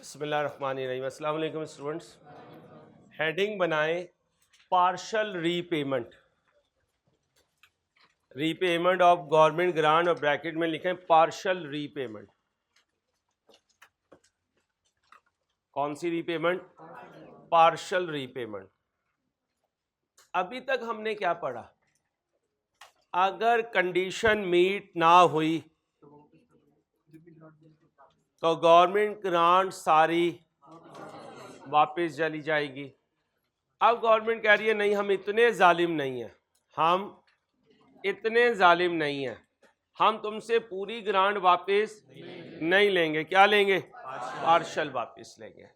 बिस्मिल्लाहिर्रहमानिर्रहीम। अस्सलाम वालेकुम स्टूडेंट्स। हेडिंग बनाएं partial repayment, repayment of government grant और ब्रैकेट में लिखें पार्शल रीपेमेंट। कौन सी रीपेमेंट? Partial repayment. अभी तक हमने क्या पढ़ा? अगर कंडीशन मीट ना हुई तो गवर्नमेंट ग्रांट सारी वापस चली जाएगी। अब गवर्नमेंट कह रही है नहीं, हम इतने जालिम नहीं हैं, हम इतने जालिम नहीं हैं, हम तुमसे पूरी ग्रांट वापस नहीं लेंगे। क्या लेंगे? पार्शल वापस लेंगे।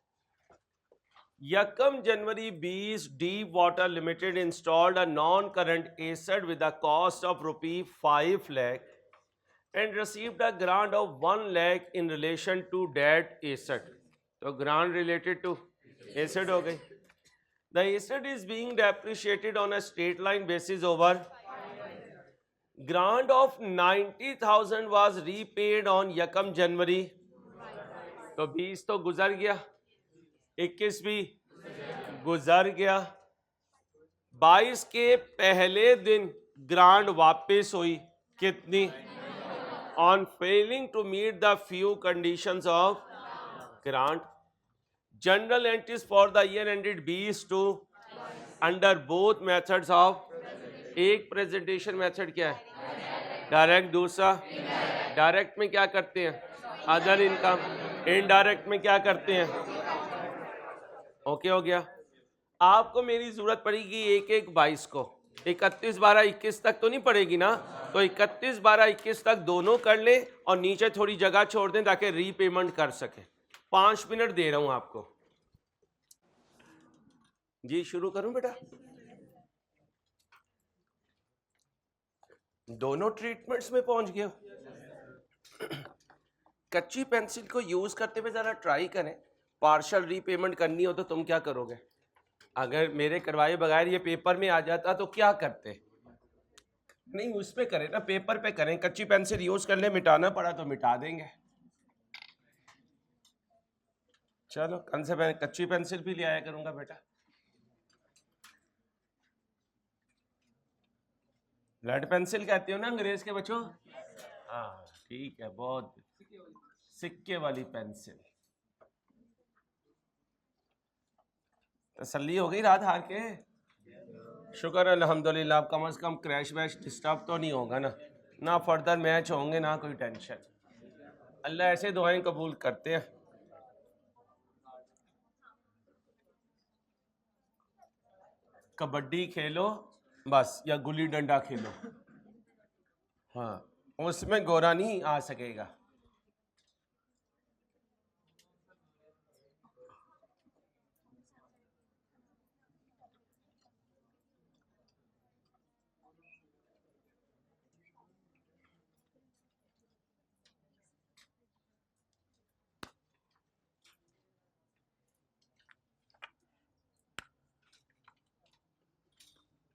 1 जनवरी 20 deep water limited installed a non current asset with a cost of ₹5 lakh and received a grant of 1 lakh in relation to that asset. तो grant related to asset हो गई। The asset is being depreciated on a straight line basis over. Grant of 90,000 was repaid on 1 जनवरी। तो 20 तो गुजर गया, 21 भी गुजर गया। 22 के पहले दिन ग्रांट वापस हुई। कितनी? On failing to meet the few conditions of grant. General entries for the year ended 20 two under both methods of. एक प्रेजेंटेशन मेथड क्या है? डायरेक्ट। दूसरा डायरेक्ट में क्या करते हैं? Other income. इनडायरेक्ट में क्या करते हैं? ओके हो गया। आपको मेरी जरूरत पड़ेगी 1-1-22 को, 31-12-21 तक तो नहीं पड़ेगी ना, तो 31-12-21 तक दोनों कर लें और नीचे थोड़ी जगह छोड़ दें ताकि रीपेमेंट कर सके। 5 मिनट दे रहा हूं आपको। जी शुरू करूं बेटा? दोनों ट्रीटमेंट्स में पहुंच गए हो। कच्ची पेंसिल को यूज करते हुए जरा ट्राई करें। पार्शल रीपेमेंट करनी हो तो तुम क्या करोगे? अगर मेरे करवाए बगैर ये पेपर में आ जाता तो क्या करते? नहीं, उस पे करें ना, पेपर पे करें। कच्ची पेंसिल यूज कर ले, मिटाना पड़ा तो मिटा देंगे। चलो कल से मैं कच्ची पेंसिल भी ले आया करूंगा बेटा। लेड पेंसिल कहते हो ना अंग्रेज के बच्चों? हाँ ठीक है, बहुत। सिक्के वाली पेंसिल। तसल्ली हो गई रात हार के? शुक्र अल्हम्दुलिल्लाह। अब कम से कम क्रैश वैश डिस्टर्ब तो नहीं होगा ना, ना फर्दर मैच होंगे, ना कोई टेंशन। अल्लाह ऐसे दुआएं कबूल करते हैं। कबड्डी खेलो बस, या गुल्ली डंडा खेलो, हाँ उसमें गोरा नहीं आ सकेगा।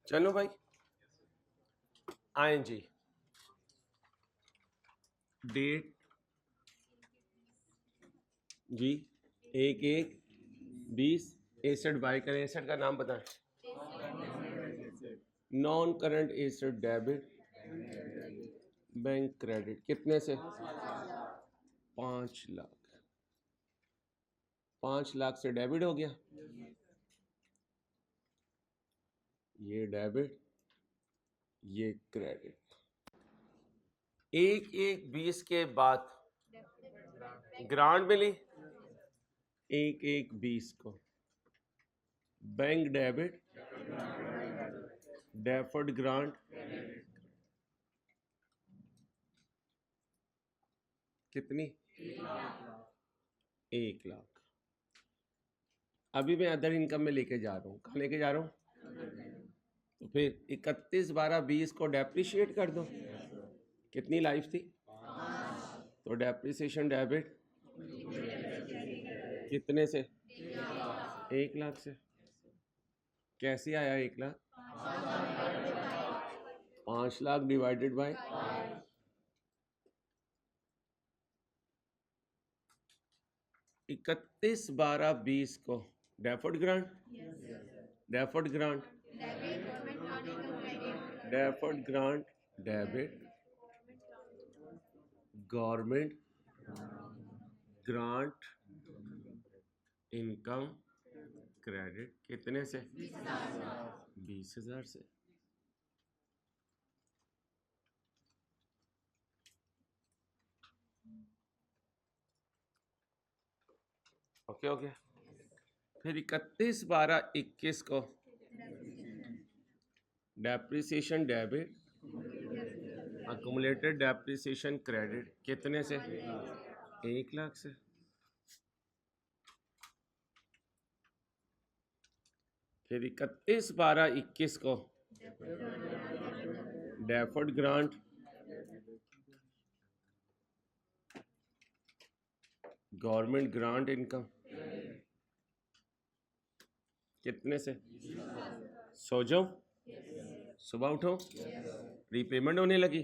चलो भाई आए जी। डेट जी 1-1-20। एसेट बाय करें। एसेट का नाम बताएं। Non current asset debit, bank credit. कितने से? 5 लाख। 5 लाख से डेबिट हो गया, ये डेबिट, ये क्रेडिट। 1-1-20 के बाद ग्रांट मिली 1-1-20 को। बैंक डेबिट, डेफर्ड ग्रांट कितनी? 1 लाख। अभी मैं अदर इनकम में लेके जा रहा हूँ। कहाँ लेके जा रहा हूँ? तो फिर 31-12-20 को डेप्रिशिएट कर दो। कितनी लाइफ थी? तो डेप्रिसिएशन डेबिट कितने से? 1 लाख से। कैसे आया 1 लाख? 5 लाख डिवाइडेड बाय 31/12/20 को deferred grant, deferred grant, deferred grant debit, government grant income credit कितने से? 20,000 से। Okay okay. फिर 31/12/21 को depreciation debit, accumulated depreciation credit कितने से? 1 लाख से। फिर 31/12/21 को deferred grant, government grant income कितने से? सो जाओ, सुबह उठो, रीपेमेंट होने लगी।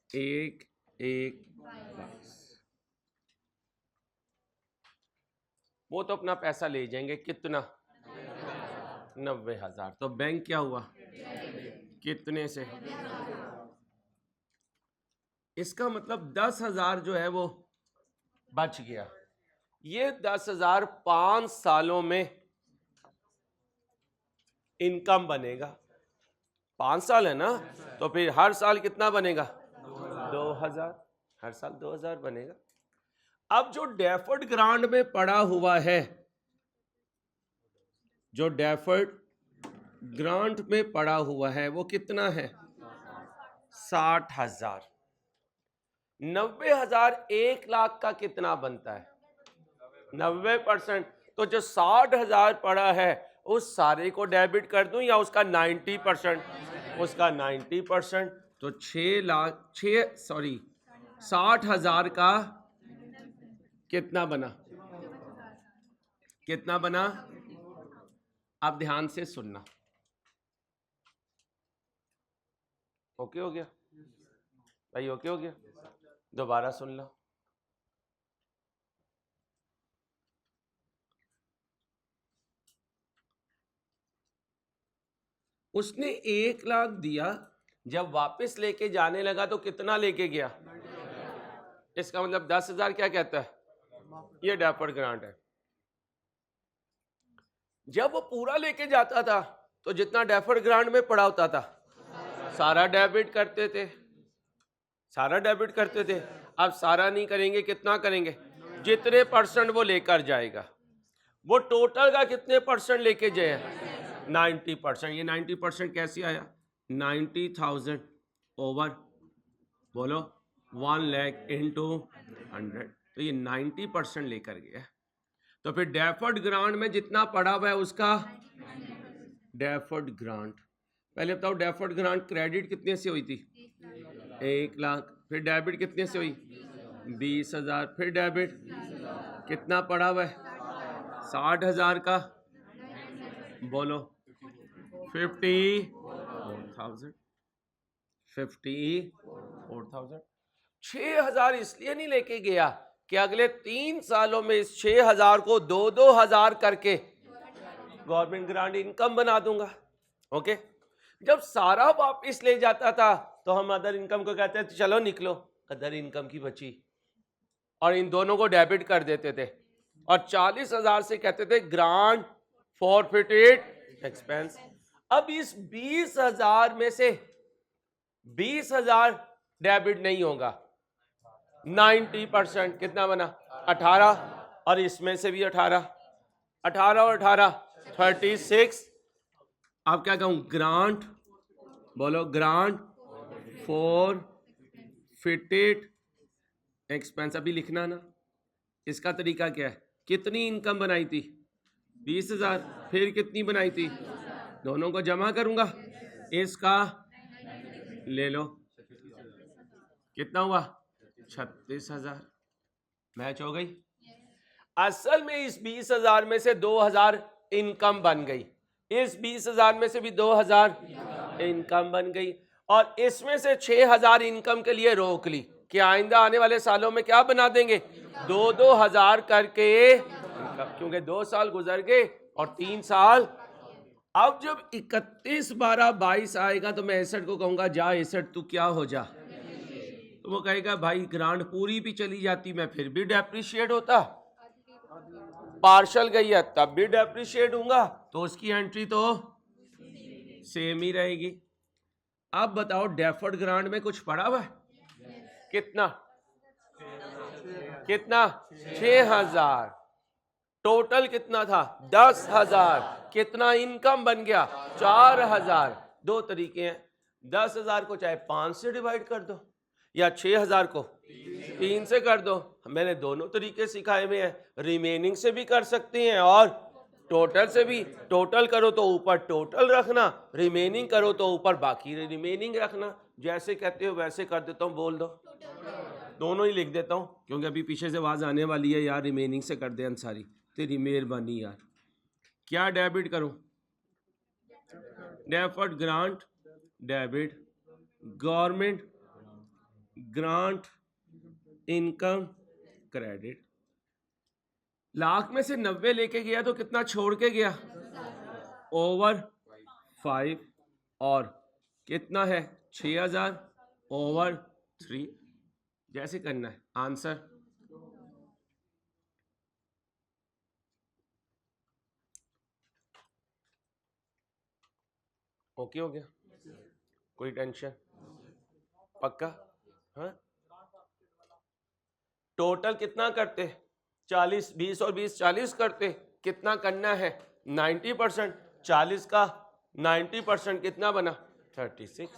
1/1/22। वो तो अपना पैसा ले जाएंगे, कितना? 90,000। तो बैंक क्या हुआ? कितने से? इसका मतलब 10,000 जो है वो बच गया। ये 10,000 5 सालों में इनकम बनेगा। 5 साल है ना, तो फिर हर साल कितना बनेगा? 2,000। हर साल 2,000 बनेगा। अब जो डेफर्ड ग्रांट में पड़ा हुआ है, जो डेफर्ड ग्रांट में पड़ा हुआ है वो कितना है? 60,000। 90,000 1 लाख का कितना बनता है? 90%। तो जो 60,000 पड़ा है उस सारे को डेबिट कर दूं या उसका 90%? उसका 90%। तो 60,000 का कितना बना? कितना बना? अब ध्यान से सुनना। ओके हो गया भाई? ओके हो गया? दोबारा सुन लो। उसने 1 लाख दिया, जब वापस लेके जाने लगा तो कितना लेके गया? इसका मतलब 10,000 क्या कहता है? ये डेफर्ड ग्रांट है। जब वो पूरा लेके जाता था तो जितना डेफर्ड ग्रांट में पड़ा होता था सारा डेबिट करते थे, सारा डेबिट करते थे। अब सारा नहीं करेंगे, कितना करेंगे? जितने परसेंट वो लेकर जाएगा। वो टोटल का कितने परसेंट लेके जाए? 90%। ये 90% कैसे आया? 90,000 ओवर, बोलो, 1 लाख इंटू 100। तो ये 90% लेकर गया। तो फिर डेफर्ड ग्रांट में जितना पड़ा हुआ है उसका डेफर्ड ग्रांट। पहले बताओ, डेफर्ड ग्रांट क्रेडिट कितने से हुई थी? 1 लाख। फिर डेबिट कितने से हुई? 20,000। फिर डेबिट कितना पड़ा हुआ है? 60,000 का, बोलो, 54,000। 54,000। 6,000 इसलिए नहीं लेके गया कि अगले 3 सालों में इस 6,000 को 2,000 करके गवर्नमेंट ग्रांट इनकम बना दूंगा। ओके। जब सारा वापिस ले जाता था तो हम अदर इनकम को कहते थे चलो निकलो, अदर इनकम की बची, और इन दोनों को डेबिट कर देते थे। और 40,000 से कहते थे ग्रांट फॉरफिटेड एक्सपेंस। अब इस 20,000 में से 20,000 डेबिट नहीं होगा। 90% कितना बना? 18। और इसमें से भी 18, 18 और 18 36। अब क्या कहूं? ग्रांट, बोलो, ग्रांट फॉरफिटेड एक्सपेंस। अभी लिखना ना। इसका तरीका क्या है? कितनी इनकम बनाई थी? 20,000। फिर कितनी बनाई थी? दोनों को जमा करूंगा, इसका ले लो, कितना हुआ? 36,000। मैच हो गई। असल में इस 20,000 में से 2,000 इनकम बन गई, इस 20,000 में से भी 2,000 इनकम बन गई, और इसमें से 6,000 इनकम के लिए रोक ली कि आइंदा आने वाले सालों में क्या बना देंगे, 2-2 हजार करके, क्योंकि 2 साल गुजर गए और 3 साल। अब जब 31/12/22 आएगा तो मैं 61 को कहूंगा जा 61 तू क्या हो जा, तो वो कहेगा भाई ग्रांट पूरी भी चली जाती मैं फिर भी डेप्रिशिएट होता, पार्शल गई है तब भी डेप्रिशिएट होऊंगा, तो उसकी एंट्री तो सेम ही रहेगी। अब बताओ डेफर्ड ग्रांट में कुछ पड़ा हुआ है, कितना कितना 6,000, टोटल कितना था 10,000, कितना इनकम बन गया 4,000। दो तरीके हैं, 10,000 को चाहे 5 से डिवाइड कर दो या 6,000 को 3 से कर दो, मैंने दोनों तरीके सिखाए हुए हैं, रिमेनिंग से भी कर सकते हैं और टोटल से भी। टोटल करो तो ऊपर टोटल रखना, रिमेनिंग करो तो ऊपर बाकी रिमेनिंग रखना, जैसे कहते हो वैसे कर देता हूँ, बोल दो, दोनों ही लिख देता हूँ क्योंकि अभी पीछे से आवाज आने वाली है यार रिमेनिंग से कर दे अंसारी, तेरी मेहरबानी यार। क्या डेबिट करूं, deferred grant debit, government grant income credit. Lakh में से 90 लेके गया तो कितना छोड़ के गया, ओवर 5, और कितना है 6,000 ओवर 3, जैसे करना है आंसर। ओके हो गया, कोई टेंशन, पक्का। हाँ टोटल कितना करते, 40, 20 और 20 40 करते, कितना करना है 90%, 40 का 90% कितना बना 36,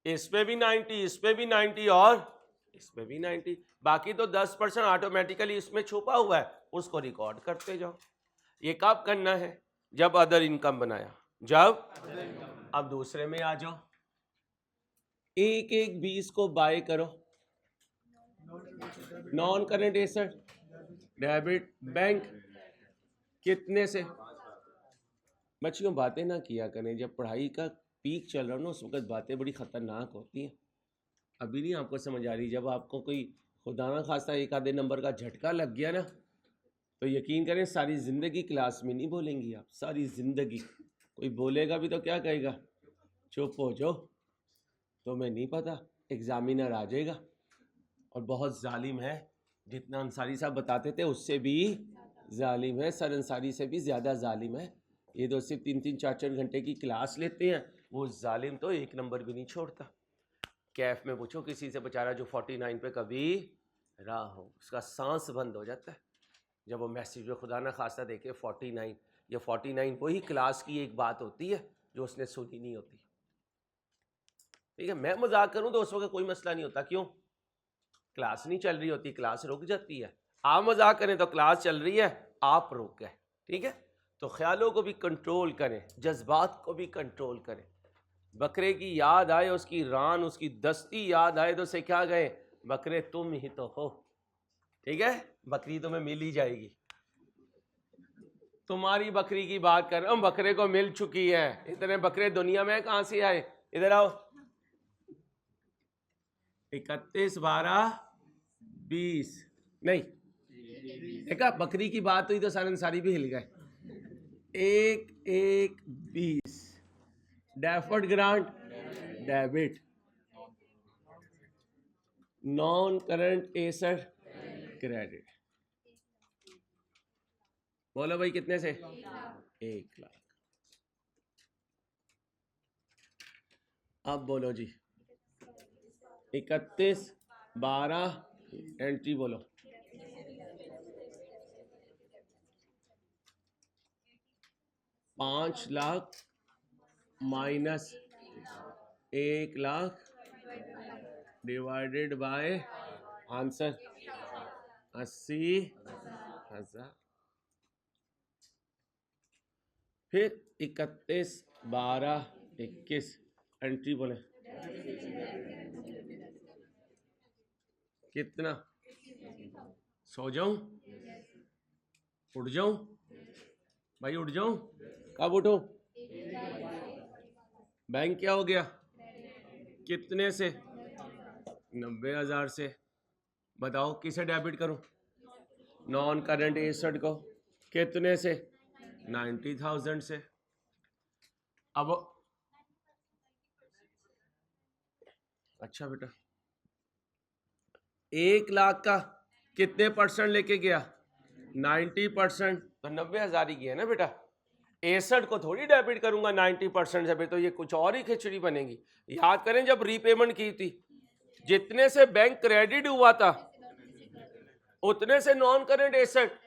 इस पे भी 90, इस पे भी 90 और इस पे भी 90, बाकी तो 10% ऑटोमेटिकली इसमें छुपा हुआ है, उसको रिकॉर्ड करते जाओ। ये कब करना है, जब अदर इनकम बनाया, जब। अब दूसरे में आ जाओ, एक एक 20 को बाय करो, non current asset debit bank, कितने से। बच्चियों बातें ना किया करें, जब पढ़ाई का पीक चल रहा हो ना उस वक्त बातें बड़ी खतरनाक होती हैं। अभी नहीं आपको समझ आ रही, जब आपको कोई खुदा ना खास्ता एक आधे नंबर का झटका लग गया ना, तो यकीन करें सारी ज़िंदगी क्लास में नहीं बोलेंगी आप, सारी ज़िंदगी। कोई बोलेगा भी तो क्या कहेगा, चुप हो जाओ, तुम्हें नहीं पता, एग्जामिनर आ जाएगा। और बहुत जालिम है, जितना अंसारी साहब बताते थे उससे भी जालिम है, सर अंसारी से भी ज़्यादा जालिम है। ये तो सिर्फ 3-3 4-4 घंटे की क्लास लेते हैं, वो जालिम तो एक नंबर भी नहीं छोड़ता। कैफ में पूछो किसी से बेचारा जो 49 पे कभी रहा हो, उसका सांस बंद हो जाता है जब वो मैसेज में खुदा ना खास्ता देखे 49। ये 49 वही क्लास की एक बात होती है जो उसने सुनी नहीं होती। ठीक है, मैं मजाक करूं तो उस वक्त कोई मसला नहीं होता, क्यों, क्लास नहीं चल रही होती, क्लास रुक जाती है। आप मजाक करें तो क्लास चल रही है, आप रुक गए। ठीक है, तो ख्यालों को भी कंट्रोल करें, जज्बात को भी कंट्रोल करें। बकरे की याद आए, उसकी रान, उसकी दस्ती याद आए तो से क्या गए, बकरे तुम ही तो हो। ठीक है, बकरी तुम्हें मिल ही जाएगी। तुम्हारी बकरी की बात कर रहा हूं, बकरे को मिल चुकी है। इतने बकरे दुनिया में कहां से आए, इधर आओ। 31/12/20 नहीं देखा, बकरी की बात हुई तो सारे भी हिल गए। 1-1-20 deferred grant debit, non current asset credit. बोलो भाई कितने से, 1 लाख। अब बोलो जी 31/12 एंट्री बोलो, 5 lakh minus 1 lakh divided by answer 80,000। फिर 31/12/21 एंट्री बोले, कितना, सो जाऊं, उठ जाऊं भाई, उठ जाऊं, कब उठूं, बैंक क्या हो गया, कितने से 90,000 से। बताओ किसे डेबिट करूं? नॉन करंट एसेट को। कितने से? 90,000 से। अब अच्छा बेटा, 1 लाख का कितने परसेंट लेके गया? 90%। तो 90,000 ही गया ना बेटा। 61 को थोड़ी डेबिट करूंगा 90% से, तो ये कुछ और ही खिचड़ी बनेगी। याद करें जब रीपेमेंट की थी, जितने से बैंक क्रेडिट हुआ था उतने से नॉन करंट एसेट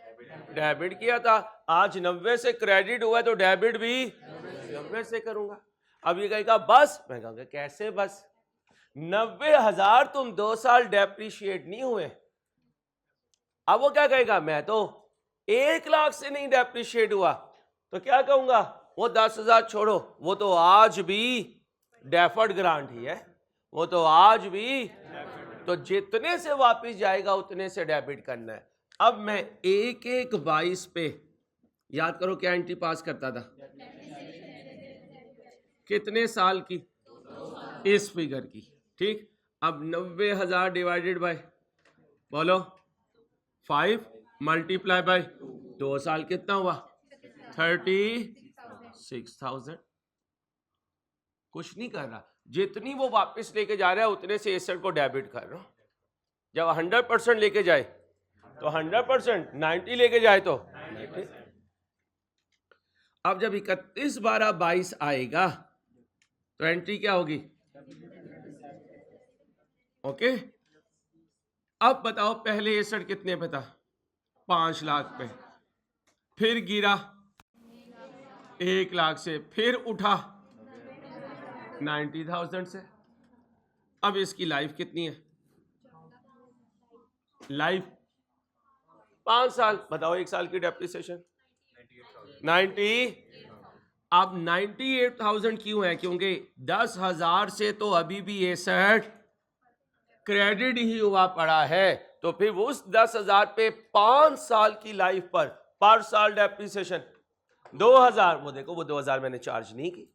डेबिट किया था। आज 90 से क्रेडिट हुआ तो डेबिट भी 90 से करूंगा। अब ये कहेगा बस, मैं कहूंगा कैसे बस? 90,000 तुम 2 साल डेप्रिशिएट नहीं हुए। अब वो क्या कहेगा, मैं तो 1 लाख से नहीं डेप्रिशिएट हुआ। तो क्या कहूंगा, वो 10,000 छोड़ो, वो तो आज भी डेफर्ड ग्रांट ही है, वो तो आज भी। तो जितने से वापस जाएगा उतने से डेबिट करना है। अब मैं 1/22 पे, याद करो क्या एंट्री पास करता था? कितने साल की? इस फिगर की। ठीक, अब 90,000 डिवाइडेड बाय, बोलो 5 मल्टीप्लाई बाय 2 साल, कितना हुआ? 36,000। कुछ नहीं कर रहा, जितनी वो वापस लेके जा रहा है उतने से एसेट को डेबिट कर रहा हूं। जब 100% लेके जाए तो 100%, 90 लेके जाए तो 90। अब जब 31/12/22 आएगा तो एंट्री क्या होगी? ओके। अब बताओ पहले एसेट कितने पे था? 5 लाख पे, फिर गिरा 1 लाख से, फिर उठा 90,000 से। अब इसकी लाइफ कितनी है? लाइफ 5 साल। बताओ 1 साल की डेप्रिसिएशन 90। अब 98,000 क्यों है? क्योंकि 10,000 से तो अभी भी एसेट क्रेडिट ही हुआ पड़ा है। तो फिर उस 10,000 पे 5 साल की लाइफ पर साल डेप्रिसिएशन 2,000। वो देखो, वो 2,000 मैंने चार्ज नहीं की,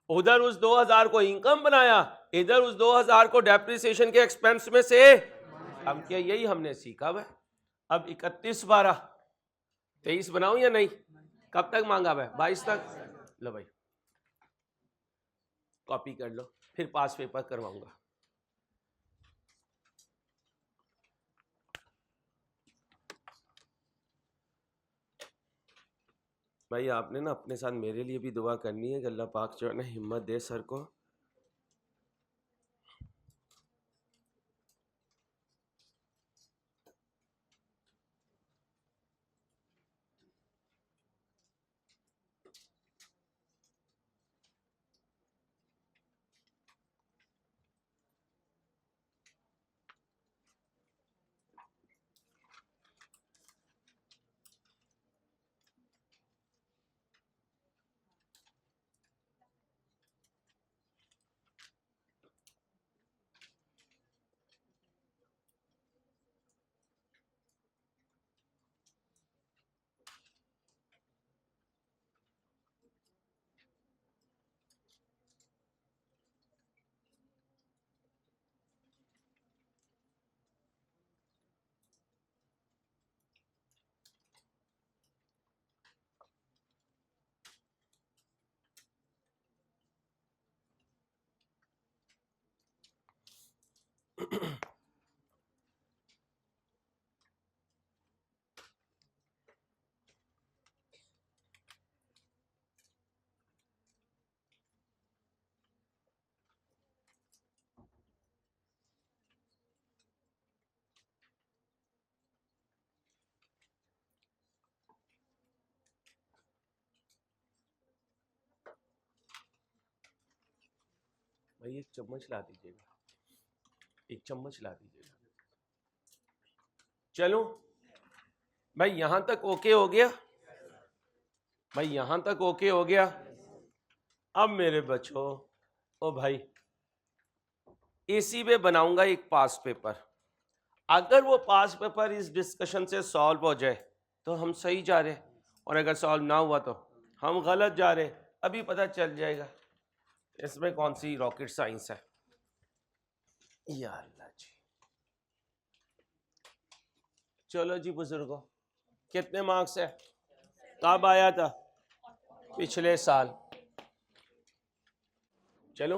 उधर उस 2,000 को इनकम बनाया, इधर उस 2,000 को डेप्रिसिएशन के एक्सपेंस में से हम क्या, यही हमने सीखा है। अब 31/12/23 बनाऊं या नहीं? कब तक मांगा है? 22 तक। लो भाई कॉपी कर लो, फिर पास पेपर करवाऊंगा। भाई आपने ना अपने साथ मेरे लिए भी दुआ करनी है कि अल्लाह पाक जो है ना हिम्मत दे सर को। भाई एक चम्मच ला दीजिएगा, एक चम्मच ला दीजिएगा। चलो भाई यहां तक ओके हो गया? भाई यहां तक ओके हो गया? अब मेरे बच्चों, ओ भाई इसी पे बनाऊंगा एक पास पेपर। अगर वो पास पेपर इस डिस्कशन से सॉल्व हो जाए तो हम सही जा रहे, और अगर सॉल्व ना हुआ तो हम गलत जा रहे। अभी पता चल जाएगा इसमें कौन सी रॉकेट साइंस है। या अल्लाह जी। चलो जी बुजुर्गो, कितने मार्क्स है? कब आया था? पिछले साल। चलो,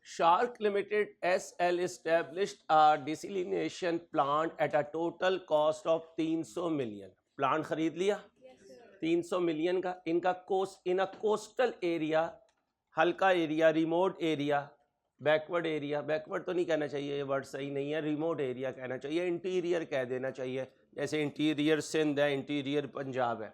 Shark Limited SL established a desalination plant at a total cost of 300 million. Plant खरीद लिया 300 मिलियन का। इनका cost in a coastal area, हल्का area, remote area, backward area, backward तो नहीं कहना चाहिए, ये वर्ड सही नहीं है, रिमोट एरिया कहना चाहिए, इंटीरियर कह देना चाहिए, जैसे इंटीरियर सिंध है, इंटीरियर पंजाब है।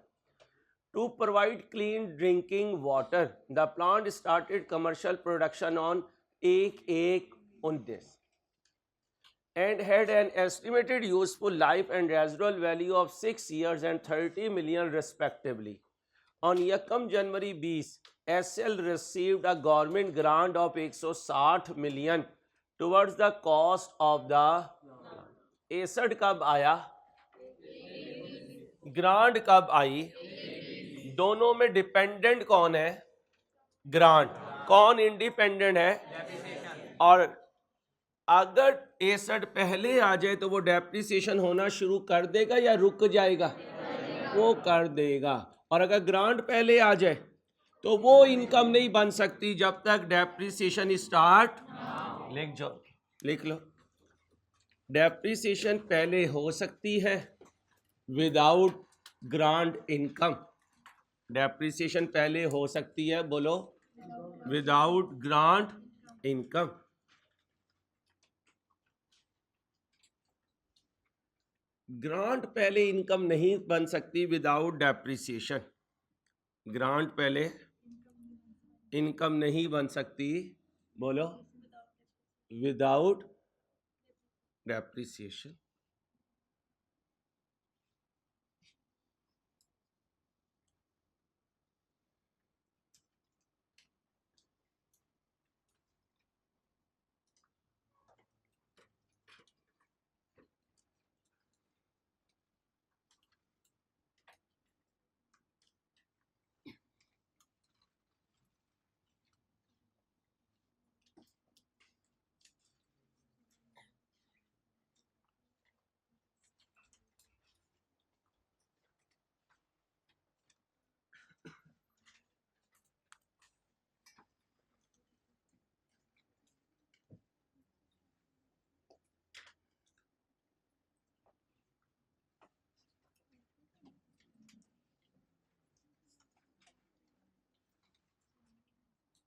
To provide clean drinking water, the plant started commercial production on 1/1/19 and had an estimated useful life and residual value of 6 years and 30 million respectively. On Yakam January 20, SL received a government grant of 160 million towards the cost of the asset कब आया? Grant कब आई? दोनों में dependent कौन है? Grant. कौन independent है? और अगर एसड पहले आ जाए तो वो डेप्रिसिएशन होना शुरू कर देगा या रुक जाएगा? वो कर देगा। और अगर ग्रांट पहले आ जाए तो वो इनकम नहीं बन सकती जब तक डेप्रिसिएशन स्टार्ट। लिख लो, डेप्रिसिएशन पहले हो सकती है विदाउट ग्रांट इनकम। डेप्रिसिएशन पहले हो सकती है, बोलो, विदाउट ग्रांट इनकम। ग्रांट पहले इनकम नहीं बन सकती विदाउट डेप्रिसिएशन। ग्रांट पहले इनकम नहीं बन सकती, बोलो, विदाउट डेप्रिसिएशन।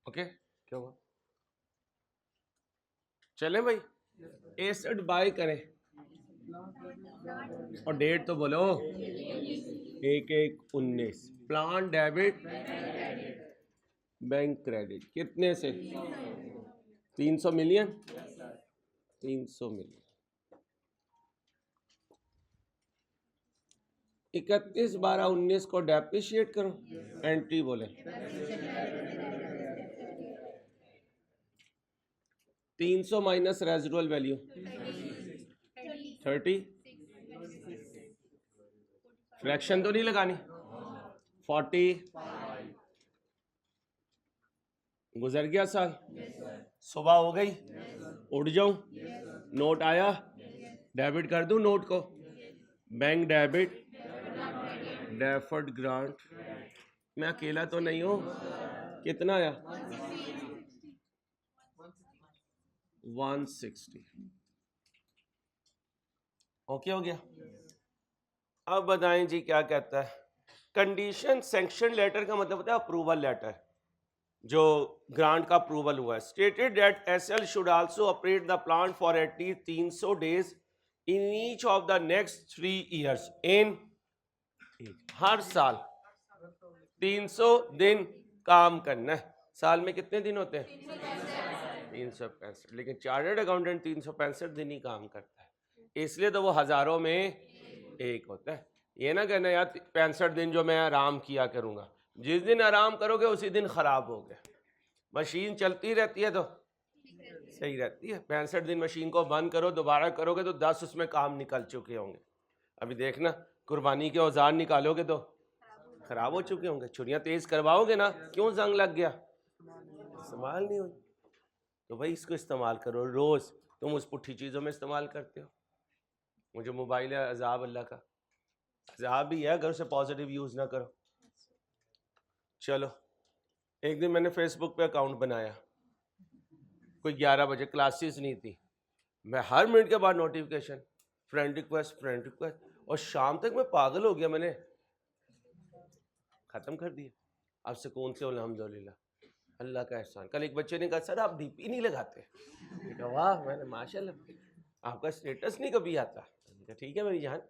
ओके, क्या हुआ? चले भाई, एसेट बाय करें और डेट तो बोलो, 1/1/19। प्लान डेबिट, बैंक क्रेडिट, कितने से? 300 मिलियन। 300 मिलियन। 31/12/19 को डेप्रिशिएट करो। एंट्री बोले 300 माइनस रेजिडुअल वैल्यू 30। फ्रैक्शन तो नहीं लगानी। 40। गुजर गया साल, सुबह हो गई, उठ जाऊं, नोट आया, डेबिट कर दूं नोट को। Bank debit, deferred grant. मैं अकेला तो नहीं हूं। कितना आया? 160। ओके हो गया। अब बताएं जी क्या कहता है। कंडीशन सैंक्शन लेटर का मतलब होता है अप्रूवल लेटर, जो ग्रांट का अप्रूवल हुआ है। Stated that SL should also operate the plant for at least 300 days in each of the next 3 years. In हर साल 300 दिन काम करना है। साल में कितने दिन होते हैं? 365। लेकिन चार्टर्ड अकाउंटेंट 365 दिन ही काम करता है, इसलिए तो वो हजारों में एक होता है। ये ना कहना यार 65 दिन जो मैं आराम किया करूंगा। जिस दिन आराम करोगे उसी दिन खराब हो गया। मशीन चलती रहती है तो सही रहती है। 65 दिन मशीन को बंद करो, दोबारा करोगे तो 10 उसमें काम निकल चुके होंगे। अभी देखना, कुर्बानी के औजार निकालोगे तो खराब हो चुके होंगे। छुरियां तेज करवाओगे ना, क्यों जंग लग गया? इस्तेमाल नहीं हुई। तो भाई इसको इस्तेमाल करो। रोज तुम उस पुट्ठी चीजों में इस्तेमाल करते हो। मुझे मोबाइल है अजाब अल्लाह का, अजाब भी है अगर उसे पॉजिटिव यूज़ ना करो। चलो, एक दिन मैंने फेसबुक पे अकाउंट बनाया, कोई 11 बजे, क्लासेस नहीं थी, मैं हर मिनट के बाद नोटिफिकेशन, फ्रेंड रिक्वेस्ट, और शाम तक मैं पागल हो गया, मैंने ख़त्म कर दिया। अब सुकून से अल्हम्दुलिल्लाह, अल्लाह का एहसान। कल एक बच्चे ने कहा सर आप डीपी नहीं लगाते, वाह, मैंने माशाल्लाह आपका स्टेटस नहीं कभी आता। ठीक है मेरी जान,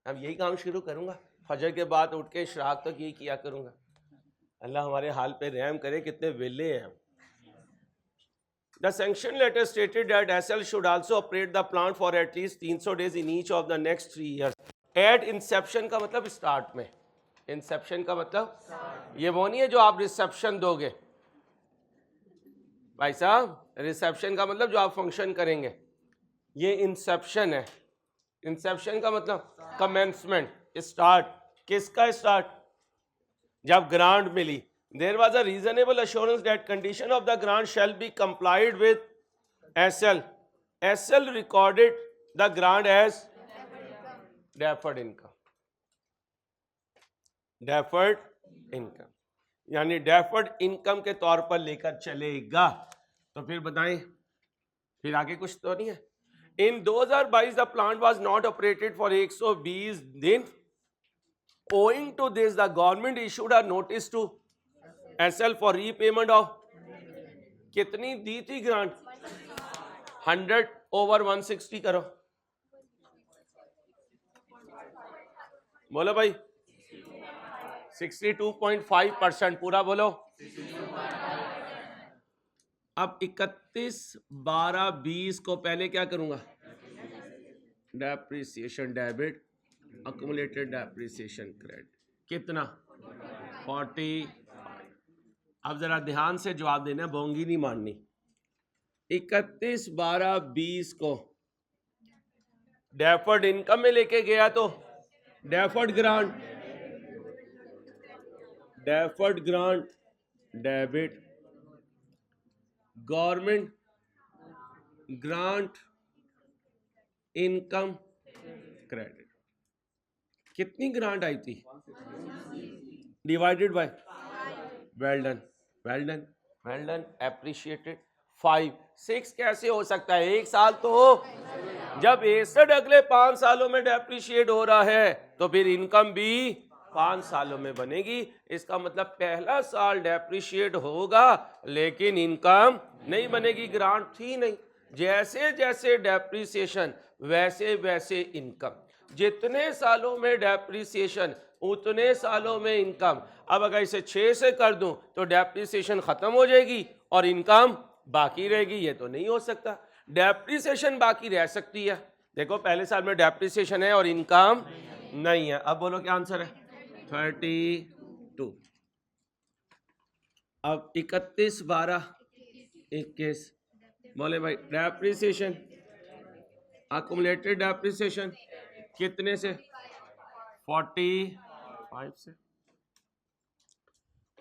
अब यही काम शुरू करूँगा, फजर के बाद उठ के इशराक तक यही किया करूँगा। अल्लाह हमारे हाल पे रहम करे, कितने वेले हैं हम। The sanction letter stated that SL should also operate the plant for at least 300 days in each of the next 3 years. At inception का मतलब स्टार्ट में, इंसेप्शन का मतलब ये वो नहीं है जो आप रिसेप्शन दोगे भाई साहब, रिसेप्शन का मतलब जो आप फंक्शन करेंगे, ये इंसेप्शन है। इंसेप्शन का मतलब कमेंसमेंट, स्टार्ट। किसका स्टार्ट? जब ग्रांट मिली, there was a reasonable assurance that condition of the grant shall be complied with. SL recorded the grant as deferred income, यानी डेफर्ड इनकम के तौर पर लेकर चलेगा। तो फिर बताएं, फिर आगे कुछ तो नहीं है। इन 2022 the plant was not operated for 120 दिन। Owing to this, the government issued a notice to SL for repayment of, कितनी दी थी ग्रांट? 100/160 करो, बोलो भाई, 62.5% पूरा बोलो। अब 31/12/20 को पहले क्या करूंगा? Depreciation debit, accumulated depreciation credit, कितना? 40। अब जरा ध्यान से जवाब देना, बोंगी नहीं मारनी। 31/12/20 को डेफर्ड इनकम में लेके गया तो deferred grant debit, government grant income credit. कितनी ग्रांट आई थी? Divided by, well done, appreciated. 5, 6 कैसे हो सकता है? एक साल तो हो, जब एसेट अगले 5 सालों में डेप्रिशिएट हो रहा है तो फिर इनकम भी 5 सालों में बनेगी। इसका मतलब पहला साल डेप्रिशिएट होगा लेकिन इनकम नहीं बनेगी, ग्रांट थी नहीं। जैसे जैसे डेप्रिसिएशन वैसे वैसे इनकम, जितने सालों में डेप्रिसिएशन उतने सालों में इनकम। अब अगर इसे 6 से कर दूं तो डेप्रिसिएशन खत्म हो जाएगी और इनकम बाकी रहेगी, ये तो नहीं हो सकता। डेप्रिसिएशन बाकी रह सकती है, देखो पहले साल में डेप्रिसिएशन है और इनकम नहीं है। अब बोलो क्या आंसर है? 32। अब 31/12/21 बोले भाई, डेप्रिसिएशन, अक्यूमुलेटेड डेप्रिसिएशन कितने से? 45 से।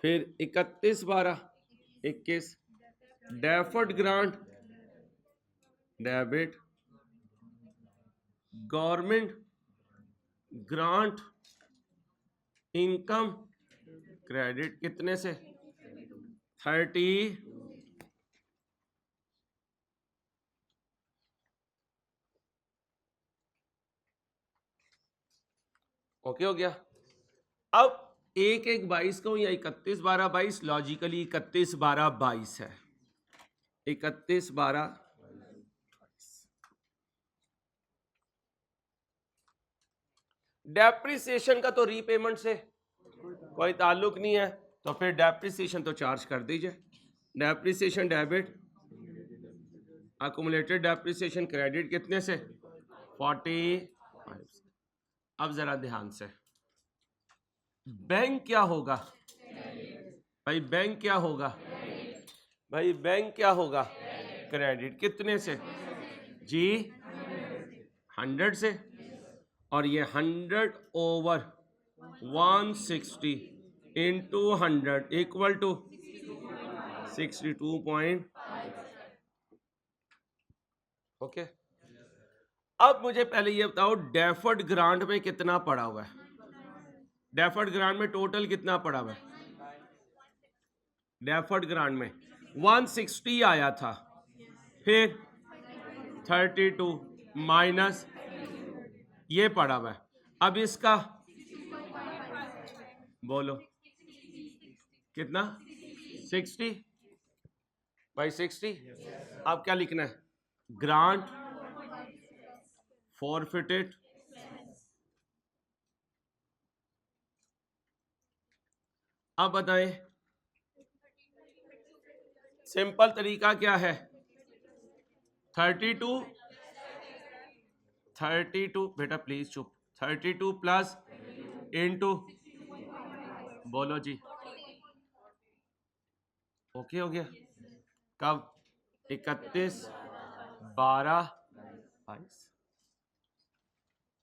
फिर 31/12/21 deferred grant debit, government grant income credit कितने से? 30। ओके हो गया। अब 1/1/22 को या 31/12/22, लॉजिकली 31/12/22 है। 31/12 डेप्रिसिएशन का तो रीपेमेंट से कोई ताल्लुक नहीं है, तो फिर डेप्रिसिएशन तो चार्ज कर दीजिए। Depreciation debit, accumulated depreciation credit कितने से? 45। अब जरा ध्यान से, बैंक क्या होगा भाई? बैंक क्या होगा भाई? बैंक क्या होगा? क्रेडिट कितने से जी? 100 से। और ये 100/160 into 100 equal to 62 point. Okay, अब मुझे पहले ये बताओ डेफर्ड ग्रांट में कितना पड़ा हुआ है? डेफर्ड ग्रांट में टोटल कितना पड़ा हुआ है? डेफर्ड ग्रांट में 160 आया था, फिर 32 माइनस ये पड़ा हुआ है। अब इसका बोलो कितना? 60 बाई 60। अब क्या लिखना है? ग्रांट फॉरफिटेड अब बताएं सिंपल तरीका क्या है? 32 बेटा प्लीज चुप। 32 प्लस इंटू बोलो जी। ओके हो गया? कब? 31 12 22।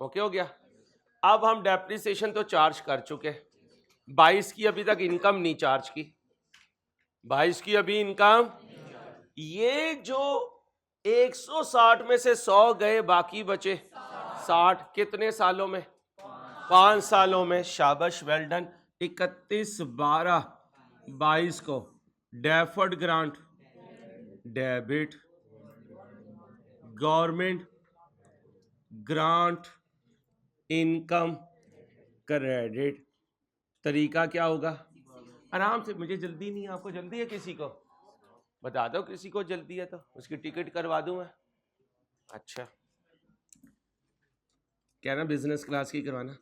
ओके हो गया? अब हम डेप्रिसिएशन तो चार्ज कर चुके, 22 की अभी तक इनकम नहीं चार्ज की, 22 की अभी इनकम। ये जो 160 में से 100 गए, बाकी बचे 60, कितने सालों में? 5 सालों में। शाबाश, वेल डन। 31 12 22 को deferred grant debit, government grant income credit. तरीका क्या होगा? आराम से, मुझे जल्दी नहीं है, आपको जल्दी है? किसी को बता दो, किसी को जल्दी है तो उसकी टिकट करवा दूं मैं। अच्छा, क्या ना बिजनेस क्लास की करवाना।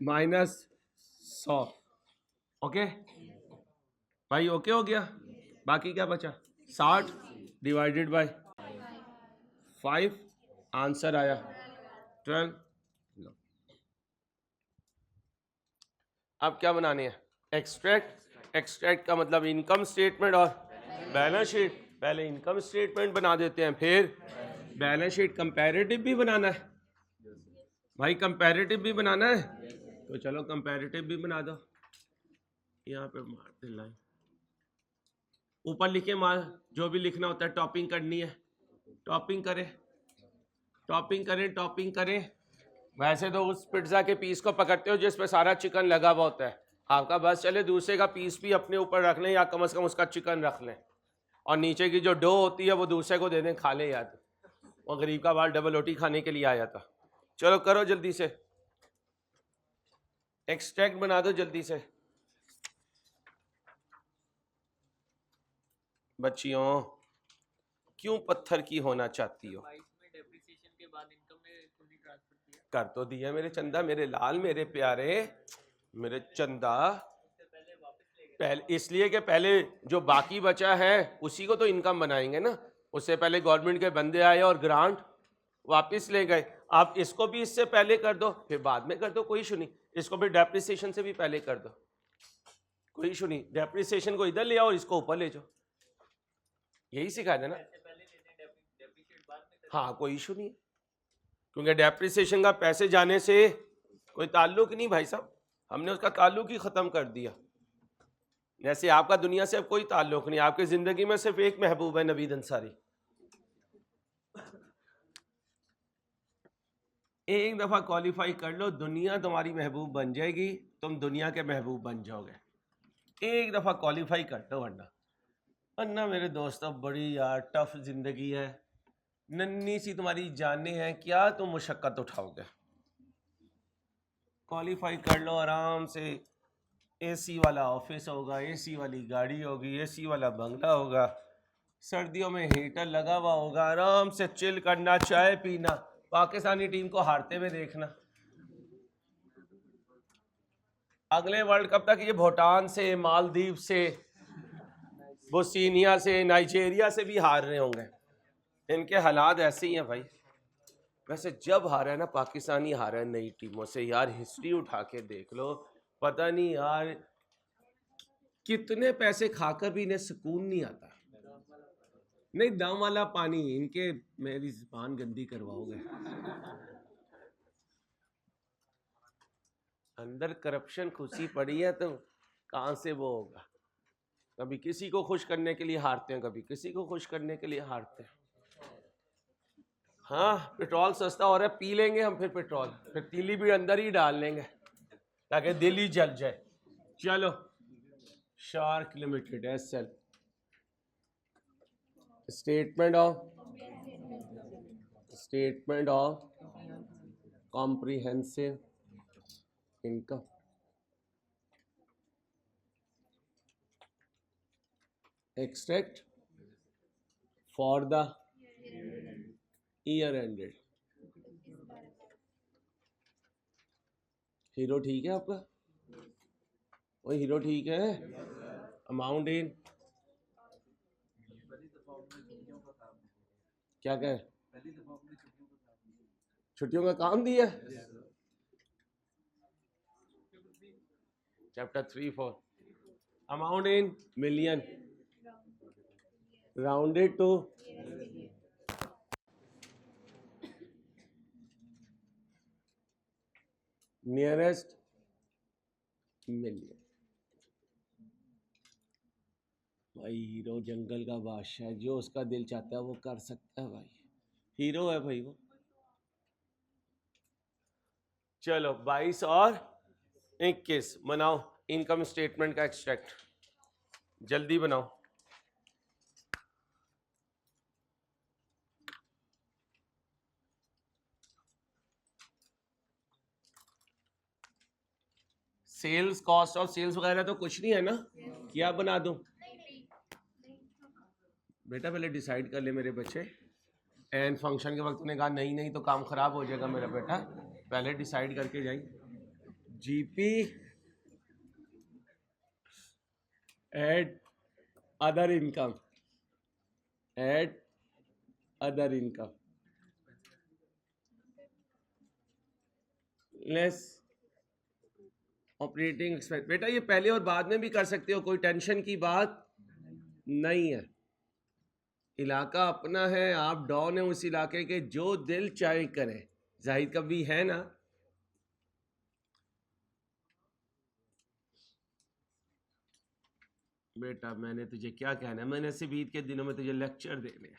-100। ओके भाई, ओके हो गया? बाकी क्या बचा? 60 डिवाइडेड बाय 5, आंसर आया 12। अब क्या बनाने हैं? एक्सट्रैक्ट। एक्सट्रैक्ट का मतलब इनकम स्टेटमेंट और बैलेंस शीट। पहले इनकम स्टेटमेंट बना देते हैं, फिर बैलेंस शीट। कंपैरेटिव भी बनाना है भाई, कंपैरेटिव भी बनाना है, तो चलो कंपैरेटिव भी बना दो। यहाँ पे मारते लाइन, ऊपर लिखे मार, जो भी लिखना होता है। टॉपिंग करनी है, टॉपिंग करें, टॉपिंग करें, टॉपिंग करें। वैसे तो उस पिज्जा के पीस को पकड़ते हो जिसपे सारा चिकन लगा हुआ होता है, आपका बस चले दूसरे का पीस भी अपने ऊपर रख लें, या कम से कम उसका चिकन रख लें, और नीचे की जो डो होती है वो दूसरे को दे दें, खा ले यार। वो गरीब का बाल डबल रोटी खाने के लिए आया था। चलो करो जल्दी से, एक्सट्रैक्ट बना दो जल्दी से। बच्चियों, क्यों पत्थर की होना चाहती हो? कर तो दिया मेरे चंदा, मेरे लाल, मेरे प्यारे, मेरे चंदा। पहले इसलिए कि पहले जो बाकी बचा है उसी को तो इनकम बनाएंगे ना। उससे पहले गवर्नमेंट के बंदे आए और ग्रांट वापस ले गए। आप इसको भी इससे पहले कर दो, फिर बाद में कर दो, कोई इशू नहीं। इसको भी डेप्रिसिएशन से भी पहले कर दो, कोई इशू नहीं। डेप्रिसिएशन को इधर ले आओ, इसको ऊपर ले जाओ, यही सिखा देना। हाँ, कोई इशू नहीं है, क्योंकि डेप्रिसिएशन का पैसे जाने से कोई ताल्लुक नहीं भाई साहब, हमने उसका ताल्लुक ही खत्म कर दिया। जैसे आपका दुनिया से अब कोई ताल्लुक नहीं, आपकी जिंदगी में सिर्फ एक महबूब है, नवीद अंसारी। एक दफा क्वालिफाई कर लो, दुनिया तुम्हारी महबूब बन जाएगी, तुम दुनिया के महबूब बन जाओगे। एक दफा क्वालिफाई कर दो, वरना मेरे दोस्तों बड़ी यार टफ जिंदगी है, नन्ही सी तुम्हारी जानें हैं, क्या तुम मुशक्कत उठाओगे? क्वालिफाई कर लो आराम से। एसी वाला ऑफिस होगा, एसी वाली गाड़ी होगी, एसी वाला बंगला होगा, सर्दियों में हीटर लगा हुआ होगा, आराम से चिल करना, चाय पीना, पाकिस्तानी टीम को हारते हुए देखना। अगले वर्ल्ड कप तक ये भूटान से, मालदीव से, बोस्निया से, नाइजीरिया से भी हार रहे होंगे। इनके हालात ऐसे ही हैं भाई। वैसे जब हारा है ना पाकिस्तानी, हारा है नई टीमों से, यार हिस्ट्री उठा के देख लो, पता नहीं यार कितने पैसे खाकर भी इन्हें सुकून नहीं आता। नहीं, दम वाला पानी, इनके मेरी जुबान गंदी करवाओगे। अंदर करप्शन खुशी पड़ी है तो कहां से वो होगा। कभी किसी को खुश करने के लिए हारते हैं, कभी किसी को खुश करने के लिए हारते हैं। हाँ पेट्रोल सस्ता हो रहा है, पी लेंगे हम फिर पेट्रोल, फिर तीली भी अंदर ही डाल लेंगे ताकि दिल ही जल जाए। चलो Shark Limited SL, statement of comprehensive income, extract for the year ended. Hero ठीक है आपका? वही हीरो ठीक है। अमाउंट इन क्या कहे, छुट्टियों का काम दिया। Chapter 3-4, amount in million, rounded to nearest million. भाई हीरो जंगल का बादशाह, जो उसका दिल चाहता है वो कर सकता है भाई, हीरो है भाई वो। चलो 22 और 21 बनाओ इनकम स्टेटमेंट का एक्सट्रैक्ट, जल्दी बनाओ। सेल्स कॉस्ट ऑफ सेल्स वगैरह तो कुछ नहीं है ना, क्या बना दूं? बेटा पहले डिसाइड कर ले मेरे बच्चे, एंड फंक्शन के वक्त ने कहा नहीं नहीं तो काम खराब हो जाएगा मेरा बेटा, पहले डिसाइड करके जाए। GP add other income, add other income less operating expense. बेटा ये पहले और बाद में भी कर सकते हो, कोई टेंशन की बात नहीं है, इलाका अपना है, आप डॉन है उस इलाके के, जो दिल चाहे करे। जाहिद कभी है ना, बेटा मैंने तुझे क्या कहना है, मैंने सिर्फ ईद के दिनों में तुझे लेक्चर देने हैं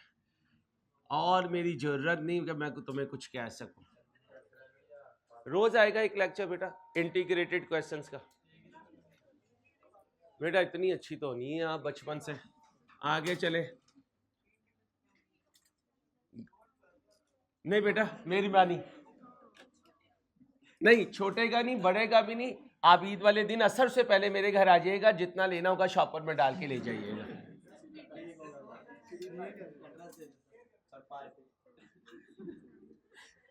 और मेरी जरूरत नहीं कि मैं तुम्हें कुछ कह सकूं। रोज आएगा एक लेक्चर बेटा इंटीग्रेटेड क्वेश्चंस का। बेटा इतनी अच्छी तो नहीं है आप बचपन से, आगे चले। नहीं बेटा मेरी बानी नहीं, छोटे का नहीं बड़े का भी नहीं। आप ईद वाले दिन असर से पहले मेरे घर आ जाइएगा, जितना लेना होगा शॉपर में डाल के ले जाइएगा।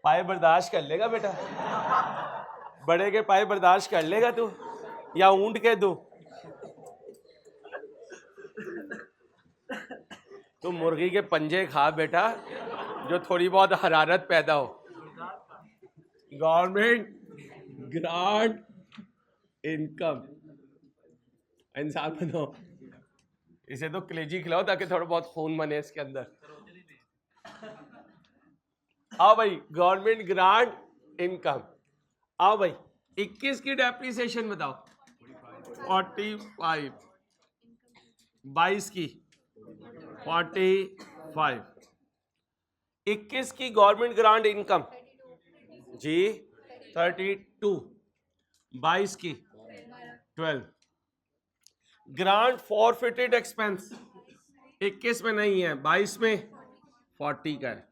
पाए बर्दाश्त कर लेगा बेटा, बड़े के पाए बर्दाश्त कर लेगा तू, या ऊंट के दो तू मुर्गी के पंजे खा बेटा, जो थोड़ी बहुत हरारत पैदा हो। गवर्नमेंट ग्रांट इनकम, इंसान बनो, इसे तो कलेजी खिलाओ ताकि थोड़ा बहुत खून बने इसके अंदर। आओ भाई गवर्नमेंट ग्रांट इनकम, आओ भाई 21 की डेप्रिसिएशन बताओ 45, 22 की 45, 21 की गवर्नमेंट ग्रांट इनकम जी 32, 22 की 12। ग्रांट फॉरफिटेड एक्सपेंस 21 में नहीं है, 22 में 40 का है।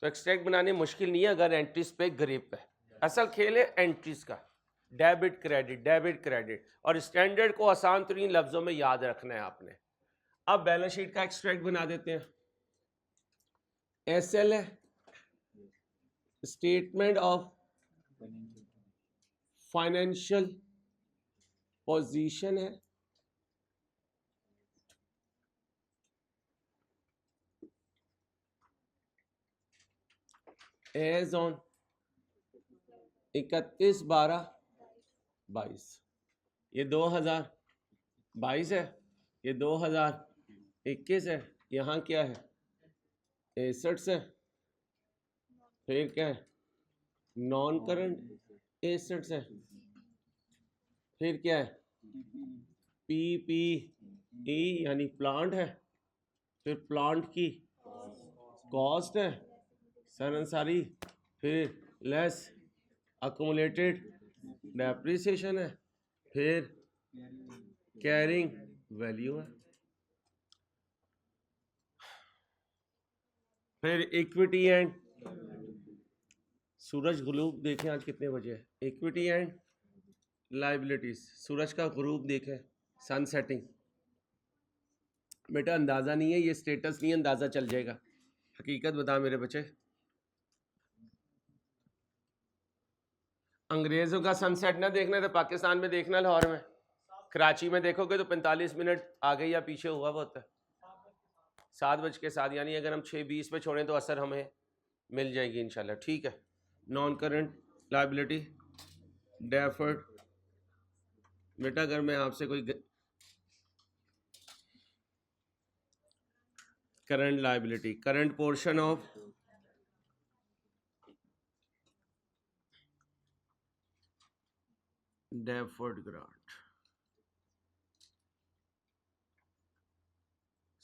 तो एक्सट्रैक्ट बनाने मुश्किल नहीं है अगर एंट्रीज पे ग्रिप है। असल खेल है एंट्रीज का, डेबिट क्रेडिट, और स्टैंडर्ड को आसान तरीन लफ्जों में याद रखना है आपने। अब बैलेंस शीट का एक्सट्रैक्ट बना देते हैं। एसएल है स्टेटमेंट ऑफ फाइनेंशियल पोजीशन है, एज ऑन 31/12/22। ये 2022 है, ये 2021 है। यहाँ क्या है 61 है, फिर क्या है नॉन करंट एसेट्स है, फिर क्या है PPE यानी प्लांट है, फिर प्लांट की कॉस्ट है सर अंसारी, फिर लेस अक्यूमुलेटेड डेप्रिसिएशन है, फिर कैरिंग वैल्यू है, फिर इक्विटी एंड सूरज ग्रुप देखें आज कितने बजे है, इक्विटी एंड लाइबिलिटीज, सूरज का ग्रुप देखें, सन सेटिंग। बेटा अंदाजा नहीं है, ये स्टेटस नहीं, अंदाजा चल जाएगा। हकीकत बता मेरे बच्चे, अंग्रेजों का सनसेट ना देखना तो पाकिस्तान में देखना, लाहौर में, कराची में देखोगे तो 45 मिनट आगे या पीछे हुआ वो होता है, 7:07, यानी अगर हम 6:20 पे छोड़ें तो असर हमें मिल जाएगी इंशाल्लाह। ठीक है, नॉन करंट लायबिलिटी डेफर्ड। बेटा अगर मैं आपसे कोई current liability, current portion of deferred grant,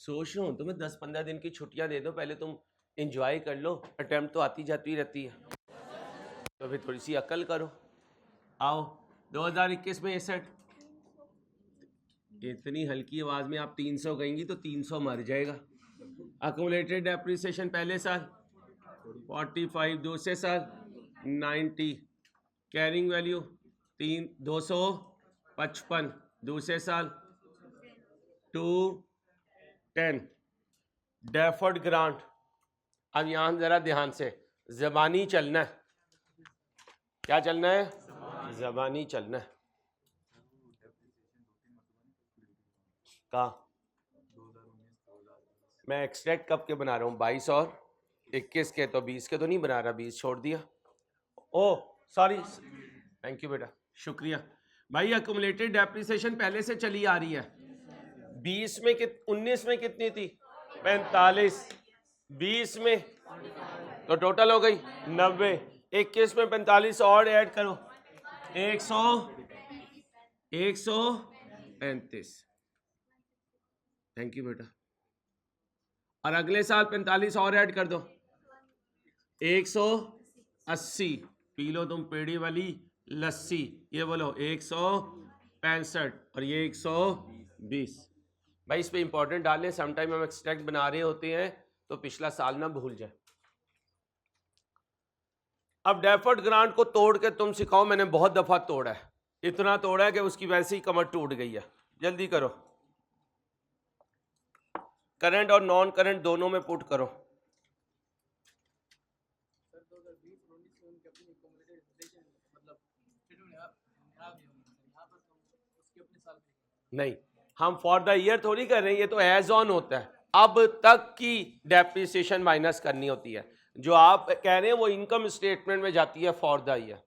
सोच रहा हूं तुम्हें 10-15 दिन की छुट्टियां दे दो, पहले तुम एंजॉय कर लो, अटेम्प्ट तो आती जाती रहती है, तो फिर थोड़ी सी अकल करो। आओ 2021 में एसेट, इतनी हल्की आवाज में आप 300 कहेंगी तो 300 मर जाएगा। अक्यूमुलेटेड डेप्रिसिएशन पहले साल 45, दूसरे साल 90, कैरिंग वैल्यू 255, दूसरे साल 210, डेफर्ड ग्रांट। अब यहां जरा ध्यान से ज़बानी चलना है, क्या चलना है, ज़बानी चलना है। कहा मैं एक्सट्रैक्ट कब के बना रहा हूँ, 22 और 21 के, तो 20 के तो नहीं बना रहा, 20 छोड़ दिया। ओ सॉरी, थैंक यू बेटा, शुक्रिया भाई। अक्यूमुलेटेड डेप्रिसिएशन पहले से चली आ रही है, 20 में 19 में कितनी थी, 45, 20 में तो टोटल हो गई 90, 21 में 45 और ऐड करो 135। थैंक यू बेटा। और अगले साल 45 और ऐड कर दो 180। पी लो तुम पेड़ी वाली लस्सी, ये बोलो 165 और ये 120। भाई इस पे इंपॉर्टेंट डालें, समटाइम हम एक्सट्रैक्ट बना रहे होते हैं तो पिछला साल ना भूल जाए। अब डेफर्ड ग्रांट को तोड़ के तुम सिखाओ, मैंने बहुत दफा तोड़ा है, इतना तोड़ा है कि उसकी वैसे ही कमर टूट गई है। जल्दी करो, करंट और नॉन करंट दोनों में पुट करो। नहीं, हम फॉर द ईयर थोड़ी कर रहे हैं, ये तो एज ऑन होता है, अब तक की डेप्रिसिएशन माइनस करनी होती है। जो आप कह रहे हैं वो इनकम स्टेटमेंट में जाती है फॉर द ईयर।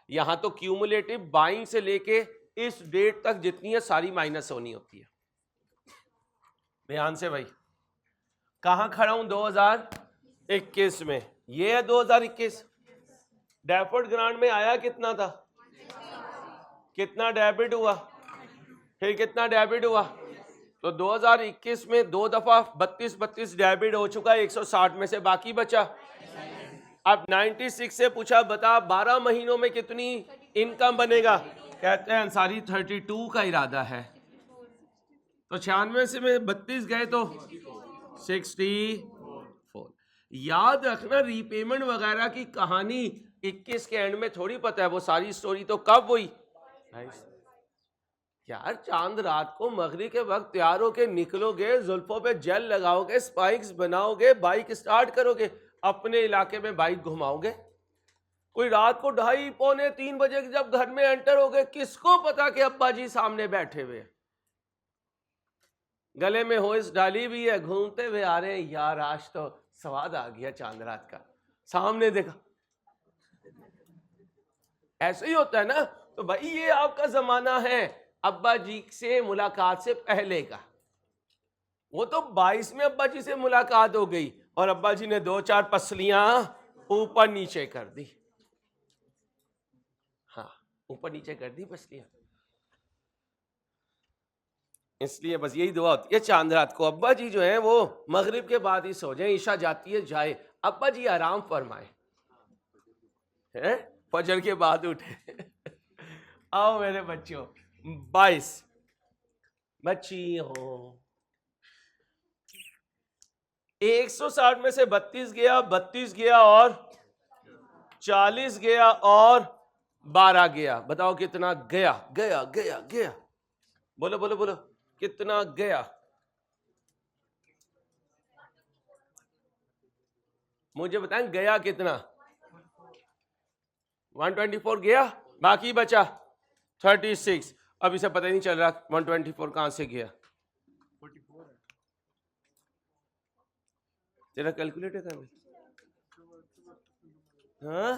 यहां तो क्यूमुलेटिव बाइंग से लेके इस डेट तक जितनी है सारी माइनस होनी होती है। ध्यान से भाई, कहां खड़ा हूं 2021 में, ये है 2021। डेफर्ड ग्रांट में आया कितना था, कितना डेबिट हुआ, फिर कितना डेबिट हुआ, तो 2021 में 2 दफा 32 डेबिट हो चुका है 160 में से, बाकी बचा। अब 96 से पूछा बता 12 महीनों में कितनी इनकम बनेगा, कहते हैं अंसारी 32 का इरादा है, तो 96 से में 32 गए तो 64। याद रखना रीपेमेंट वगैरह की कहानी 21 के एंड में थोड़ी पता है, वो सारी स्टोरी तो कब हुई यार, चांद रात को मगरिब के वक्त तैयार होके निकलोगे, जुल्फों पे जेल लगाओगे, स्पाइक्स बनाओगे, बाइक स्टार्ट करोगे, अपने इलाके में बाइक घुमाओगे, कोई रात को 2:30 पौने 3 बजे जब घर में एंटर होगे, किसको पता कि अब्बा जी सामने बैठे हुए, गले में होइस डाली भी है, घूमते हुए आ रहे हैं, यार आज तो स्वाद आ गया चांद रात का, सामने देखा। ऐसे ही होता है ना। तो भाई ये आपका जमाना है अब्बा जी से मुलाकात से पहले का। वो तो 22 में अब्बा जी से मुलाकात हो गई और अब्बा जी ने 2-4 पसलियां ऊपर नीचे कर दी, हाँ ऊपर नीचे कर दी पसलियां। इसलिए बस यही दुआ होती है चांद रात को, अब्बा जी जो है वो मगरिब के बाद ही सो जाए, ईशा जाती है जाए, अब्बा जी आराम फरमाए हैं, फजर के बाद उठे। आओ मेरे बच्चों, 22 बच्चियों, 160 में से 32 गया, 32 गया और 40 गया और 12 गया। बताओ कितना गया? गया गया गया, बोलो बोलो बोलो, कितना गया? मुझे बताएं गया कितना? 124 गया, बाकी बचा 36। अब इसे पता ही नहीं चल रहा 124 कहां से गया। तेरा कैलकुलेटर कहां है? हाँ,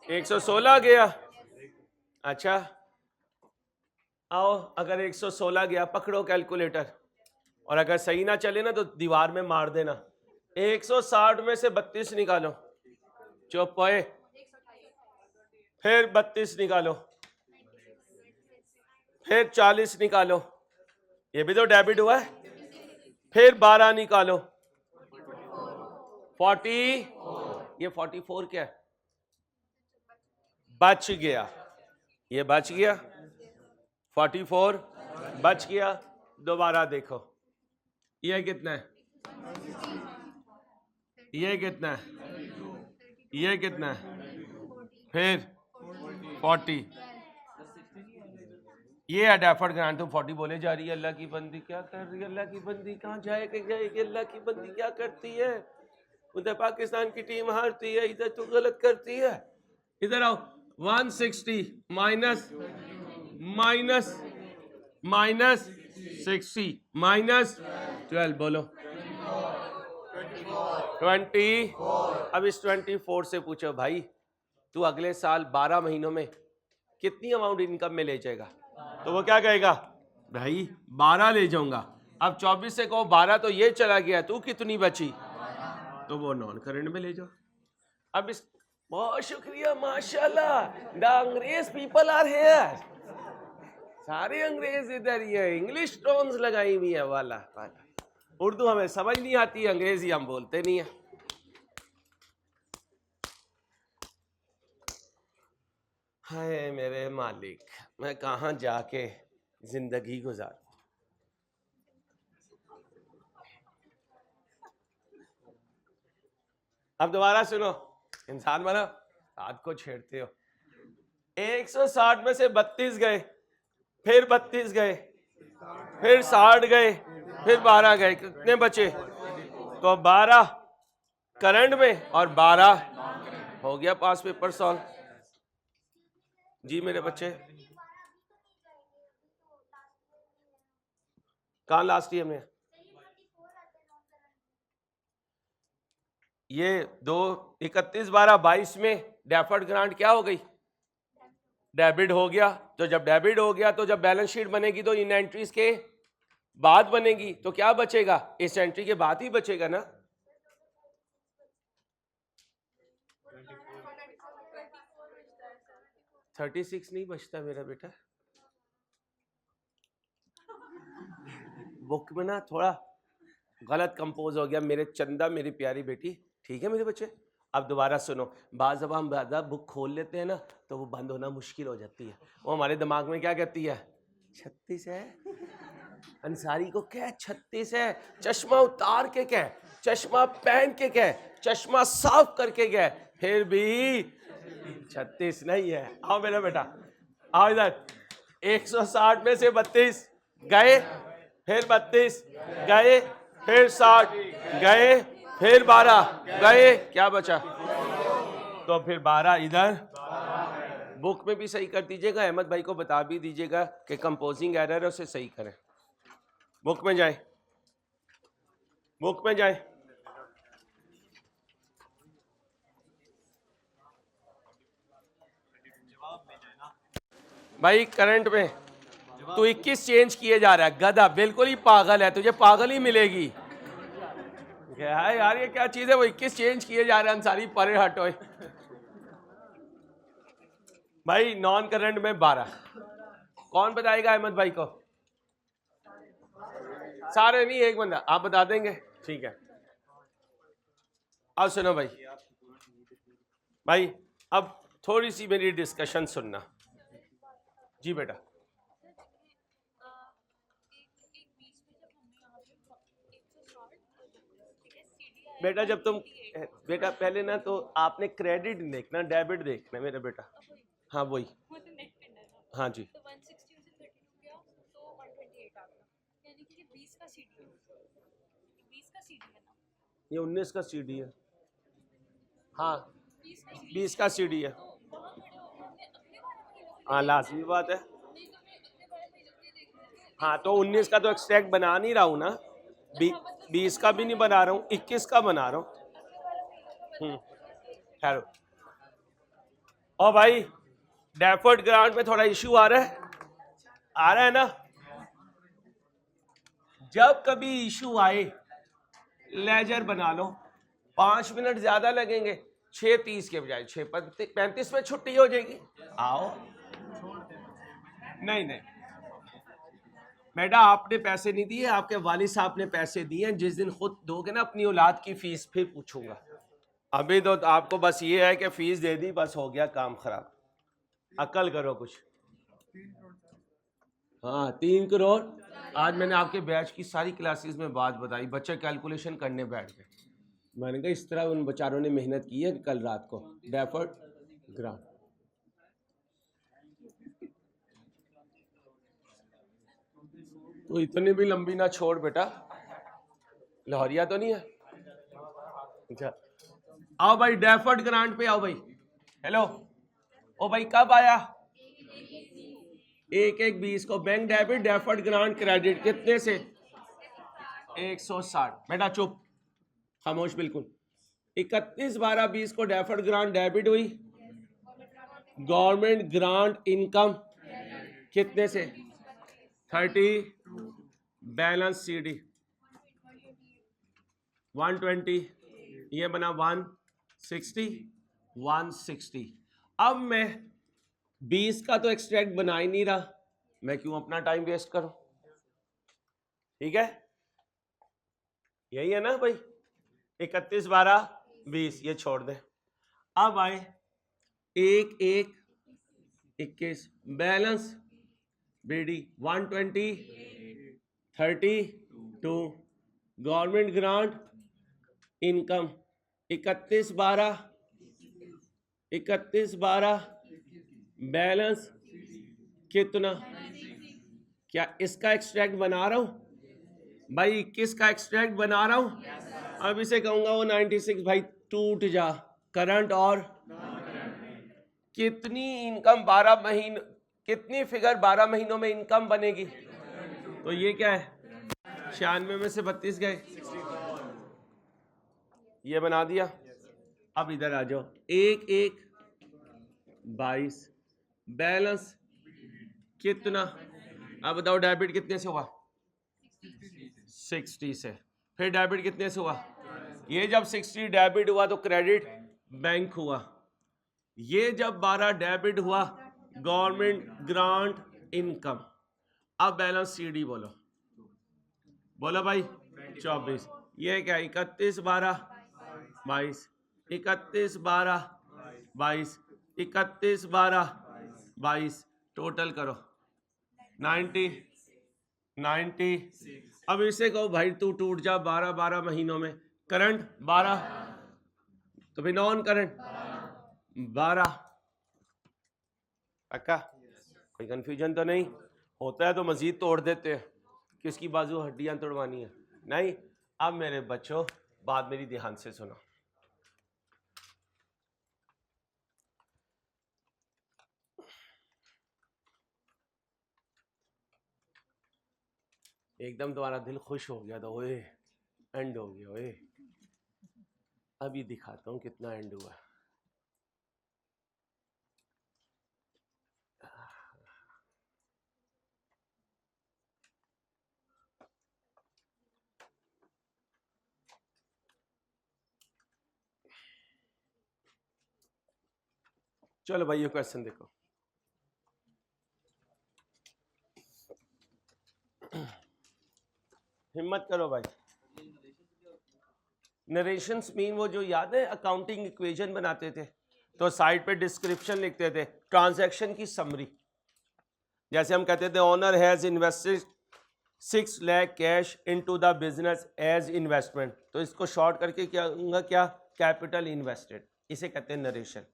116 गया। अच्छा आओ, अगर 116 गया पकड़ो कैलकुलेटर, और अगर सही ना चले ना तो दीवार में मार देना। 160 में से 32 निकालो, चुप होए, फिर 32 निकालो, फिर 40 निकालो, ये भी तो डेबिट हुआ है, फिर 12 निकालो, 40, ये 44 क्या है? बच गया, ये बच गया, 44 बच गया। दोबारा देखो, ये कितना है? ये कितना है? ये कितना है? फिर 40, ये है डेफर्ड ग्रांट। तुम 40 बोले जा रही है, अल्लाह की बंदी क्या कर रही है? अल्लाह की बंदी कहाँ जाएगी? अल्लाह की बंदी क्या करती है? उधर पाकिस्तान की टीम हारती है, इधर तो गलत करती है। इधर आओ, 160 माइनस माइनस माइनस 60 माइनस 12, बोलो 20। अब इस 24 से पूछो भाई, तू अगले साल 12 महीनों में कितनी अमाउंट इनकम में ले जाएगा? तो वो क्या कहेगा? भाई 12 ले जाऊंगा। अब 24 से कहो 12 तो ये चला गया, तू कितनी बची? तो वो नॉन करंट में ले जाओ। अब इस, बहुत शुक्रिया माशाल्लाह, द अंग्रेज पीपल आर हियर, सारे अंग्रेज इधर ही है, इंग्लिश टोन्स लगाई हुई है वाला वाला। उर्दू हमें समझ नहीं आती, अंग्रेजी हम बोलते नहीं है। हाय मेरे मालिक, मैं कहाँ जाके जिंदगी गुजारूं? अब दोबारा सुनो, इंसान बनो, हाथ को छेड़ते हो। 160 में से 32 गए, फिर 32 गए, फिर 60 गए, फिर 12 गए, कितने बचे? तो 12 करंट में और 12 हो गया। पास पेपर सॉल्व। जी मेरे बच्चे, कहाँ लास्ट ईयर में? ये 2 31 12 22 में डेफर्ड ग्रांट क्या हो गई? डेबिट हो गया। तो जब डेबिट हो गया तो जब बैलेंस शीट बनेगी तो इन एंट्रीज के बाद बनेगी, तो क्या बचेगा? इस एंट्री के बाद ही बचेगा ना। $36 नहीं बचता मेरा बेटा, बुक में ना थोड़ा गलत कंपोज हो गया। मेरे चंदा, मेरी प्यारी बेटी, ठीक है मेरे बच्चे? अब दोबारा सुनो, बाज़ दफ़ा हम ज़्यादा बुक खोल लेते हैं ना तो वो बंद होना मुश्किल हो जाती है। वो हमारे दिमाग में क्या कहती है? 36 है, अंसारी को क्या 36 है? चश्मा उतार के कह, चश्मा पहन के कह, चश्मा साफ करके कह, फिर भी 36 नहीं है। आओ मेरा बेटा, आओ इधर। 160 में से 32 गए, फिर 32 गए, फिर 60 गए, फिर 12 गए, क्या बचा? तो फिर 12 इधर। बुक में भी सही कर दीजिएगा, अहमद भाई को बता भी दीजिएगा कि कंपोजिंग एरर है, उसे सही करें। बुक में जाए, बुक में जाए। भाई करंट में तू 21 चेंज किए जा रहा है, गधा, बिल्कुल ही पागल है, तुझे पागल ही मिलेगी। क्या है यार, ये क्या चीज है? वो 21 चेंज किए जा रहे हैं, अंसारी परे हटो। भाई नॉन करंट में 12, कौन बताएगा अहमद भाई को? सारे नहीं, एक बंदा, आप बता देंगे? ठीक है। अब सुनो भाई, भाई अब थोड़ी सी मेरी डिस्कशन सुनना। जी बेटा, बेटा जब तुम, बेटा पहले ना तो आपने क्रेडिट देखना, डेबिट देखना मेरा बेटा। हाँ वही, हाँ जी, ये 19 का सीडी है। हाँ 20 का सीडी है। हाँ लाजमी बात है। हाँ तो 19 का तो एक्सट्रैक्ट बना नहीं रहा हूँ ना, 20 का भी नहीं बना रहा हूँ, 21 का बना रहा हूँ। खैर, और भाई डेफर्ड ग्रांट में थोड़ा इशू आ रहा है ना। जब कभी इशू आए लेजर बना लो, 5 मिनट ज्यादा लगेंगे, 6:30 के बजाय 6:35 में छुट्टी हो जाएगी। आओ, नहीं नहीं बेटा, आपने पैसे नहीं दिए, आपके वालिद साहब ने पैसे दिए। जिस दिन खुद दोगे ना अपनी औलाद की फीस, फिर पूछूंगा। अभी तो आपको बस ये है कि फीस दे दी, बस हो गया काम खराब। अकल करो कुछ। हाँ 3 करोड़। आज मैंने आपके बैच की सारी क्लासेस में बात बताई, बच्चे कैलकुलेशन करने बैठ गए। मैंने कहा इस तरह उन बेचारों ने मेहनत की है कल रात को। डेफर्ड ग्रांट, तो इतनी भी लंबी ना छोड़ बेटा, लाहौरिया तो नहीं है। अच्छा आओ भाई, डेफर्ड ग्रांट पे आओ भाई। हेलो, ओ भाई कब आया? 1/1/20 को bank debit, deferred grant credit कितने से? 160। बेटा चुप, खामोश बिल्कुल। 31/12/20 को डेफर्ड ग्रांट डेबिट हुई, गवर्नमेंट ग्रांट इनकम कितने से? 30, बैलेंस सीडी 120, ये बना 160, 160। अब मैं 20 का तो एक्सट्रैक्ट बना ही नहीं रहा, मैं क्यों अपना टाइम वेस्ट करूं? ठीक है, यही है ना भाई। 31/12/20 ये छोड़ दे। अब आए 1/1/21, balance BD 120, 32, government grant income 31/12 balance कितना? क्या इसका एक्सट्रैक्ट बना रहा हूं भाई? 21 का एक्सट्रैक्ट बना रहा हूं। अब इसे कहूंगा वो 96 भाई टूट जा। करंट और कितनी इनकम 12 महीने, कितनी फिगर 12 महीनों में इनकम बनेगी? तो ये क्या है, 96 में से 32 गए, ये बना दिया। अब इधर आ जाओ, 1/1/22 बैलेंस कितना? अब बताओ डेबिट कितने से हुआ? 60 से। फिर डेबिट कितने से हुआ? ये जब 60 डेबिट हुआ तो क्रेडिट बैंक हुआ। ये जब 12 डेबिट हुआ गवर्नमेंट ग्रांट इनकम। अब बैलेंस सीडी बोलो, बोलो भाई। 24, ये क्या? 31/12/22, 31/12/22, 31/12/22, टोटल करो 90, 90। अब इसे कहो भाई तू टूट जा 12 महीनों में। करंट 12, तो फिर नॉन करंट 12। पक्का? कोई कंफ्यूजन तो नहीं? होता है तो मजीद तोड़ देते हैं, किसकी बाजू हड्डियां तोड़वानी है? नहीं। अब मेरे बच्चों बात मेरी ध्यान से सुनो। एकदम तुम्हारा दिल खुश हो गया था, ओए एंड हो गया, ओए अभी दिखाता हूं कितना एंड हुआ। चलो भाई ये क्वेश्चन देखो। हिम्मत करो भाई। नरेशंस मीन वो जो याद है अकाउंटिंग इक्वेशन बनाते थे तो साइड पे डिस्क्रिप्शन लिखते थे, ट्रांजैक्शन की समरी। जैसे हम कहते थे owner has invested 6 lakh cash into the business as investment, तो इसको शॉर्ट करके क्या होगा, क्या कैपिटल इन्वेस्टेड, इसे कहते हैं नरेशन।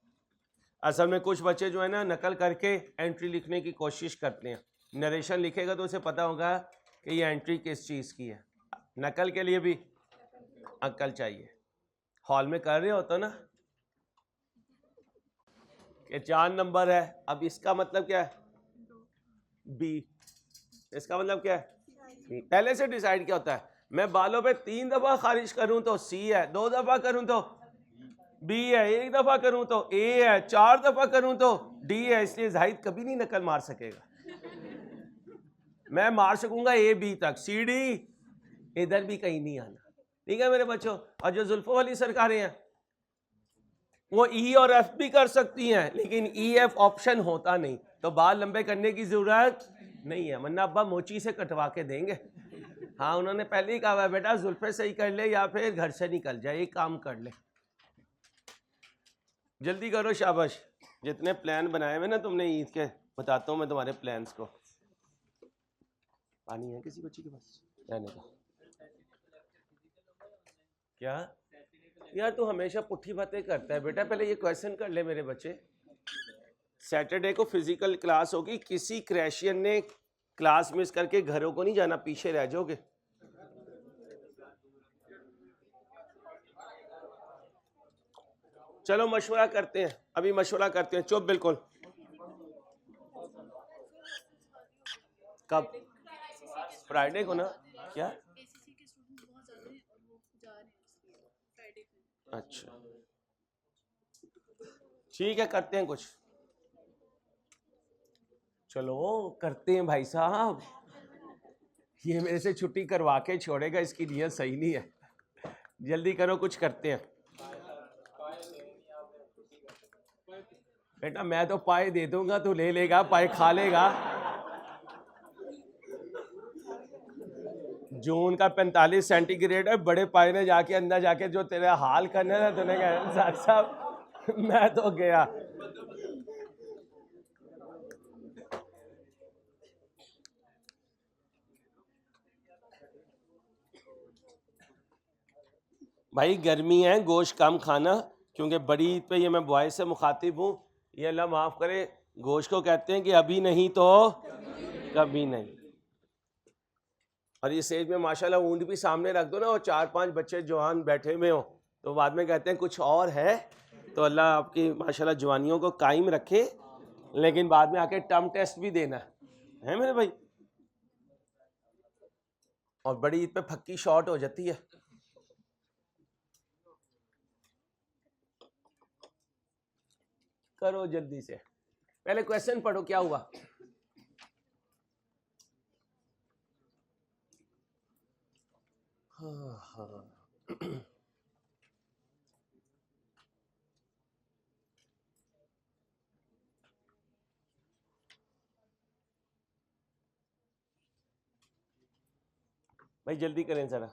असल में कुछ बच्चे जो है ना नकल करके एंट्री लिखने की कोशिश करते हैं, नरेशन लिखेगा तो उसे पता होगा कि ये एंट्री किस चीज़ की है। नकल के लिए भी अक्ल चाहिए। हॉल में कर रहे हो तो ना कि 4 नंबर है, अब इसका मतलब क्या है बी, इसका मतलब क्या है, पहले से डिसाइड क्या होता है, मैं बालों पे 3 दफा खारिज करूं तो सी है, 2 दफा करूं तो बी है, 1 दफा करूं तो ए है, 4 दफा करूं तो डी है। इसलिए जाहिद कभी नहीं नकल मार सकेगा। मैं मार सकूंगा ए बी तक, सी डी इधर भी कहीं नहीं आना। ठीक है मेरे बच्चों। और जो जुल्फों वाली सरकारें हैं वो ई और एफ भी कर सकती हैं, लेकिन ई एफ ऑप्शन होता नहीं, तो बाल लंबे करने की जरूरत नहीं है, वरना अब्बा मोची से कटवा के देंगे। हाँ उन्होंने पहले ही कहा है बेटा जुल्फे सही कर ले या फिर घर से निकल जाए, एक काम कर ले। जल्दी करो शाबाश, जितने प्लान बनाए हुए ना तुमने ईद के, बताता हूँ मैं तुम्हारे प्लान्स को। पानी है किसी बच्ची के पास रहने का? क्या यार तू हमेशा पुट्ठी बातें करता है बेटा, पहले ये क्वेश्चन कर ले मेरे बच्चे। सैटरडे को फिजिकल क्लास होगी, किसी क्रैशियन ने क्लास मिस करके घरों को नहीं जाना, पीछे रह जाओगे। चलो मशवरा करते हैं, अभी मशवरा करते हैं, चुप बिल्कुल। कब? फ्राइडे को ना? क्या? अच्छा ठीक है, करते हैं कुछ। चलो करते हैं भाई साहब, ये मेरे से छुट्टी करवा के छोड़ेगा, इसकी नीयत सही नहीं है। जल्दी करो, कुछ करते हैं। बेटा मैं तो पाए दे दूंगा, तू ले लेगा, पाए खा लेगा। जून का 45 सेंटीग्रेड है, बड़े पाए ने जाके अंदर जाके जो तेरा हाल करने था, तूने कहा सर साहब मैं तो गया। भाई गर्मी है, गोश्त कम खाना, क्योंकि बड़ी ईद पे ये मैं बॉय से मुखातिब हूँ, ये अल्लाह माफ़ करे, गोश्त को कहते हैं कि अभी नहीं तो कभी नहीं। और इस एज में माशाल्लाह ऊँट भी सामने रख दो ना, और 4-5 बच्चे जवान बैठे हुए हो तो बाद में कहते हैं कुछ और है, तो अल्लाह आपकी माशाल्लाह जवानियों को कायम रखे, लेकिन बाद में आके टर्म टेस्ट भी देना है मेरे भाई। और बड़ी ईद पे फक्की शॉर्ट हो जाती है। करो जल्दी से, पहले क्वेश्चन पढ़ो क्या हुआ। हाँ हाँ भाई जल्दी करें जरा।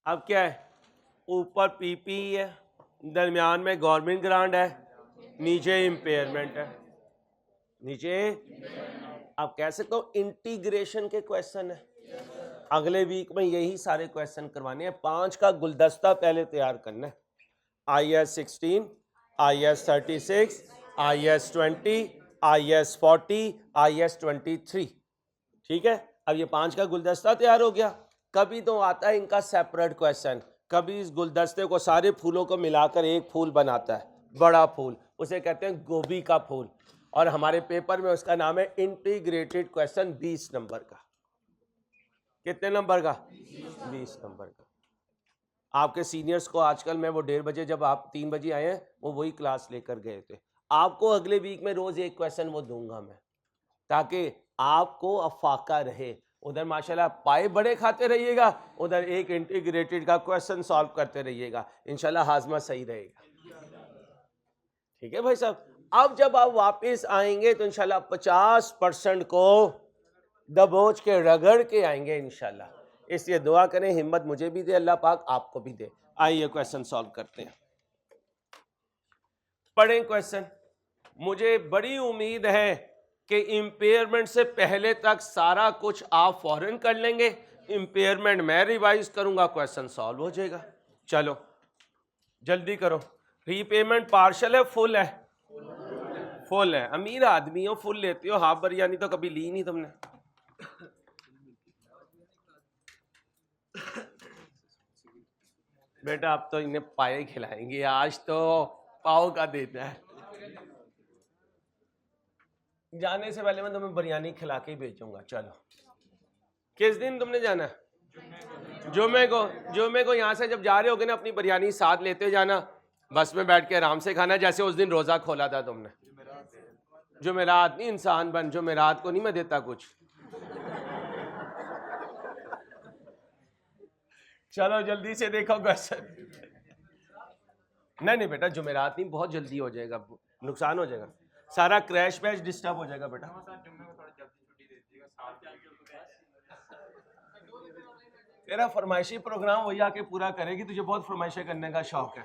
अब क्या है, ऊपर पीपी है, दरमियान में गवर्नमेंट ग्रांट है, नीचे इम्पेयरमेंट है, नीचे। अब कह सकता हूँ इंटीग्रेशन के क्वेश्चन है, अगले वीक में यही सारे क्वेश्चन करवाने हैं। 5 का गुलदस्ता पहले तैयार करना है, IS 16, IS 36, IS 20, IS 40, IS 23, ठीक है। अब ये 5 का गुलदस्ता तैयार हो गया। कभी तो आता है इनका सेपरेट क्वेश्चन, कभी इस गुलदस्ते को सारे फूलों को मिलाकर एक फूल बनाता है, बड़ा फूल, उसे कहते हैं गोभी का फूल, और हमारे पेपर में उसका नाम है इंटीग्रेटेड क्वेश्चन, 20 नंबर का। कितने नंबर का? 20 नंबर का। आपके सीनियर्स को आजकल मैं वो 1:30 बजे, जब आप 3 बजे आए हैं, वो वही क्लास लेकर गए थे। आपको अगले वीक में रोज एक क्वेश्चन वो दूंगा मैं, ताकि आपको अफाका रहे। उधर माशाल्लाह पाए बड़े खाते रहिएगा, उधर एक इंटीग्रेटेड का क्वेश्चन सॉल्व करते रहिएगा, इंशाल्लाह हाजमा सही रहेगा। ठीक है भाई साहब। अब जब आप वापस आएंगे तो इंशाल्लाह 50% को दबोच के रगड़ के आएंगे इंशाल्लाह। इसलिए दुआ करें, हिम्मत मुझे भी दे अल्लाह पाक, आपको भी दे। आइए क्वेश्चन सॉल्व करते हैं। पढ़ें क्वेश्चन। मुझे बड़ी उम्मीद है कि इम्पेयरमेंट से पहले तक सारा कुछ आप फौरन कर लेंगे, इम्पेयरमेंट मैं रिवाइज करूंगा, क्वेश्चन सॉल्व हो जाएगा। चलो जल्दी करो। रीपेमेंट पार्शल है फुल है? फुल है। अमीर आदमी हो, फुल लेते हो, हाफ बिरयानी तो कभी ली नहीं तुमने। बेटा आप तो इन्हें पाए खिलाएंगे, आज तो पाव का देना है। जाने से पहले मैं तुम्हें बिरयानी खिला के ही भेजूंगा। चलो किस दिन तुमने जाना है? जुमे को यहाँ से जब जा रहे होगे ना, अपनी बिरयानी साथ लेते जाना, बस में बैठ के आराम से खाना, जैसे उस दिन रोजा खोला था तुमने। जुमेरात नहीं, इंसान बन, जुमेरात को नहीं मैं देता कुछ। चलो जल्दी से देखो क्वेश्चन। नहीं बेटा, जुमेरात नहीं, बहुत जल्दी हो जाएगा, नुकसान हो जाएगा, सारा क्रैश वैश डिस्टर्ब हो जाएगा बेटा। तेरा फरमाइशी प्रोग्राम वही आके पूरा करेगी, तुझे बहुत फरमाइशें करने का शौक है।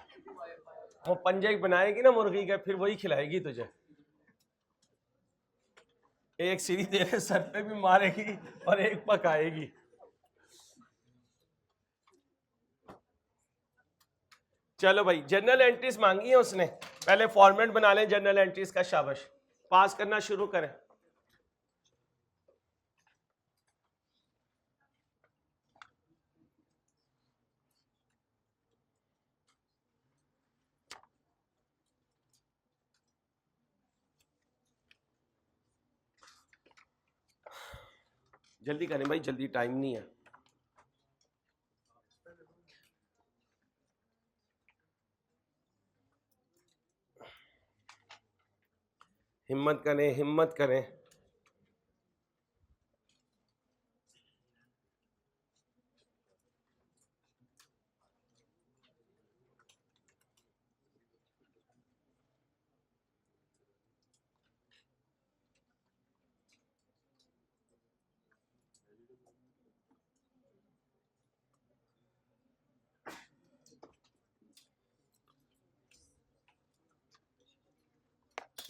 वो पंजे बनाएगी ना मुर्गी के, फिर वही खिलाएगी तुझे। एक सीढ़ी तेरे सर पे भी मारेगी और एक पकाएगी। चलो भाई, जर्नल एंट्रीज मांगी है उसने, पहले फॉर्मेट बना लें जर्नल एंट्रीज का। शाबाश, पास करना शुरू करें। जल्दी करें भाई, जल्दी, टाइम नहीं है। हिम्मत करें, हिम्मत करें।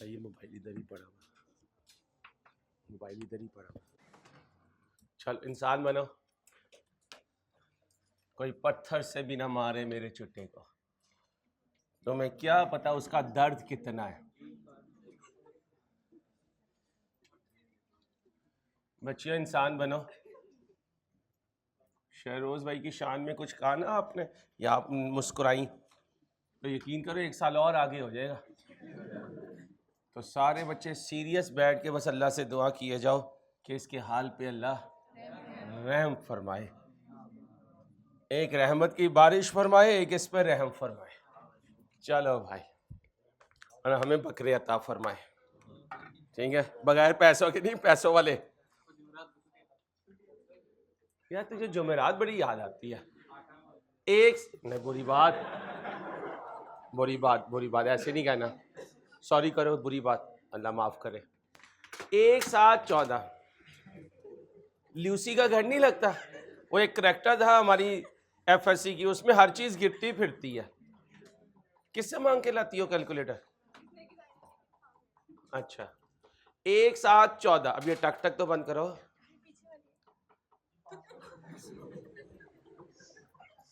ये मोबाइल इधर ही पड़ा हुआ, मोबाइल इधर ही पड़ा हुआ। चल इंसान बनो, कोई पत्थर से भी ना मारे मेरे चुट्टे को, तुम्हें क्या पता उसका दर्द कितना है। बच्चियों इंसान बनो। शहरोज भाई की शान में कुछ कहा ना आपने, या आप मुस्कुराई, तो यकीन करो 1 साल और आगे हो जाएगा। तो सारे बच्चे सीरियस बैठ के बस अल्लाह से दुआ किए जाओ कि इसके हाल पे अल्लाह रहम फरमाए, एक रहमत की बारिश फरमाए, एक इस पर रहम फरमाए। चलो भाई, और हमें बकरे अता फरमाए, ठीक है, बगैर पैसों के नहीं, पैसों वाले। यार तुझे जुमेरात बड़ी याद आती है। नहीं, बुरी बात ऐसे नहीं कहना, सॉरी करो, बुरी बात, अल्लाह माफ करे। 1 7 14 ल्यूसी का घर नहीं लगता, वो एक करेक्टर था हमारी FSC की, उसमें हर चीज गिरती फिरती है। किससे मांग के लाती हो कैलकुलेटर? अच्छा, 1 7 14। अब ये टक टक तो बंद करो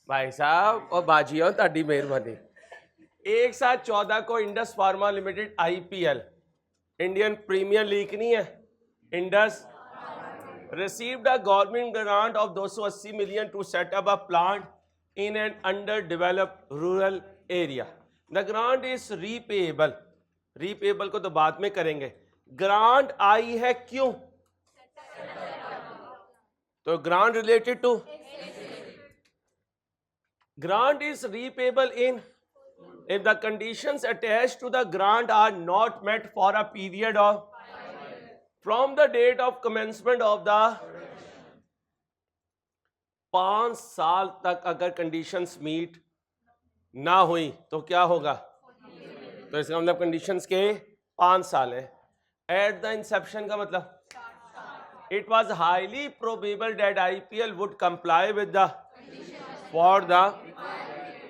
भाई साहब, और बाजियो ताड़ी मेहरबानी। 1 7 14 को Indus Pharma Limited IPL, Indian Premier League नहीं है, Indus received a government grant of 280 million to set up a plant in an underdeveloped rural area. The grant is repayable. repayable को तो बाद में करेंगे। ग्रांट आई है क्यों? तो grant related to, grant is repayable in if the conditions attached to the grant are not met for a period of from the date of commencement of the 5 साल तक अगर कंडीशंस मीट ना हुई तो क्या होगा? तो इसका मतलब कंडीशंस के 5 साल है। एट द इंसेप्शन का मतलब it was highly probable that IPL would comply with the for the.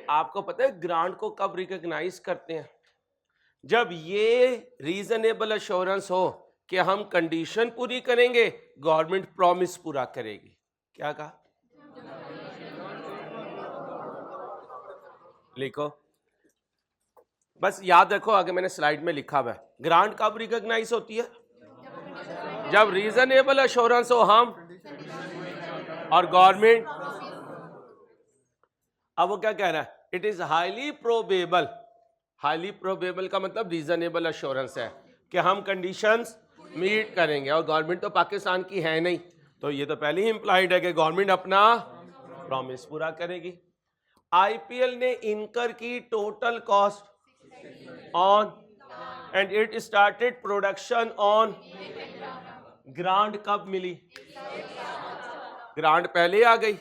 आपको पता है ग्रांट को कब रिकॉग्नाइज करते हैं? जब ये रीजनेबल अश्योरेंस हो कि हम कंडीशन पूरी करेंगे, गवर्नमेंट प्रॉमिस पूरा करेगी। क्या कहा? लिखो, बस याद रखो, आगे मैंने स्लाइड में लिखा हुआ है। ग्रांट कब रिकॉग्नाइज होती है? जब रीजनेबल अश्योरेंस हो हम और गवर्नमेंट। अब वो क्या कह रहा है? It is highly probable. Highly probable का मतलब रीजनेबल अश्योरेंस है कि हम कंडीशंस मीट करेंगे, और गवर्नमेंट तो पाकिस्तान की है नहीं, तो ये तो पहले ही इंप्लाइड है कि गवर्नमेंट अपना प्रॉमिस पूरा करेगी। IPL ने इनकर की total cost on and it started production on. Grant कब मिली? ग्रांट पहले आ गई,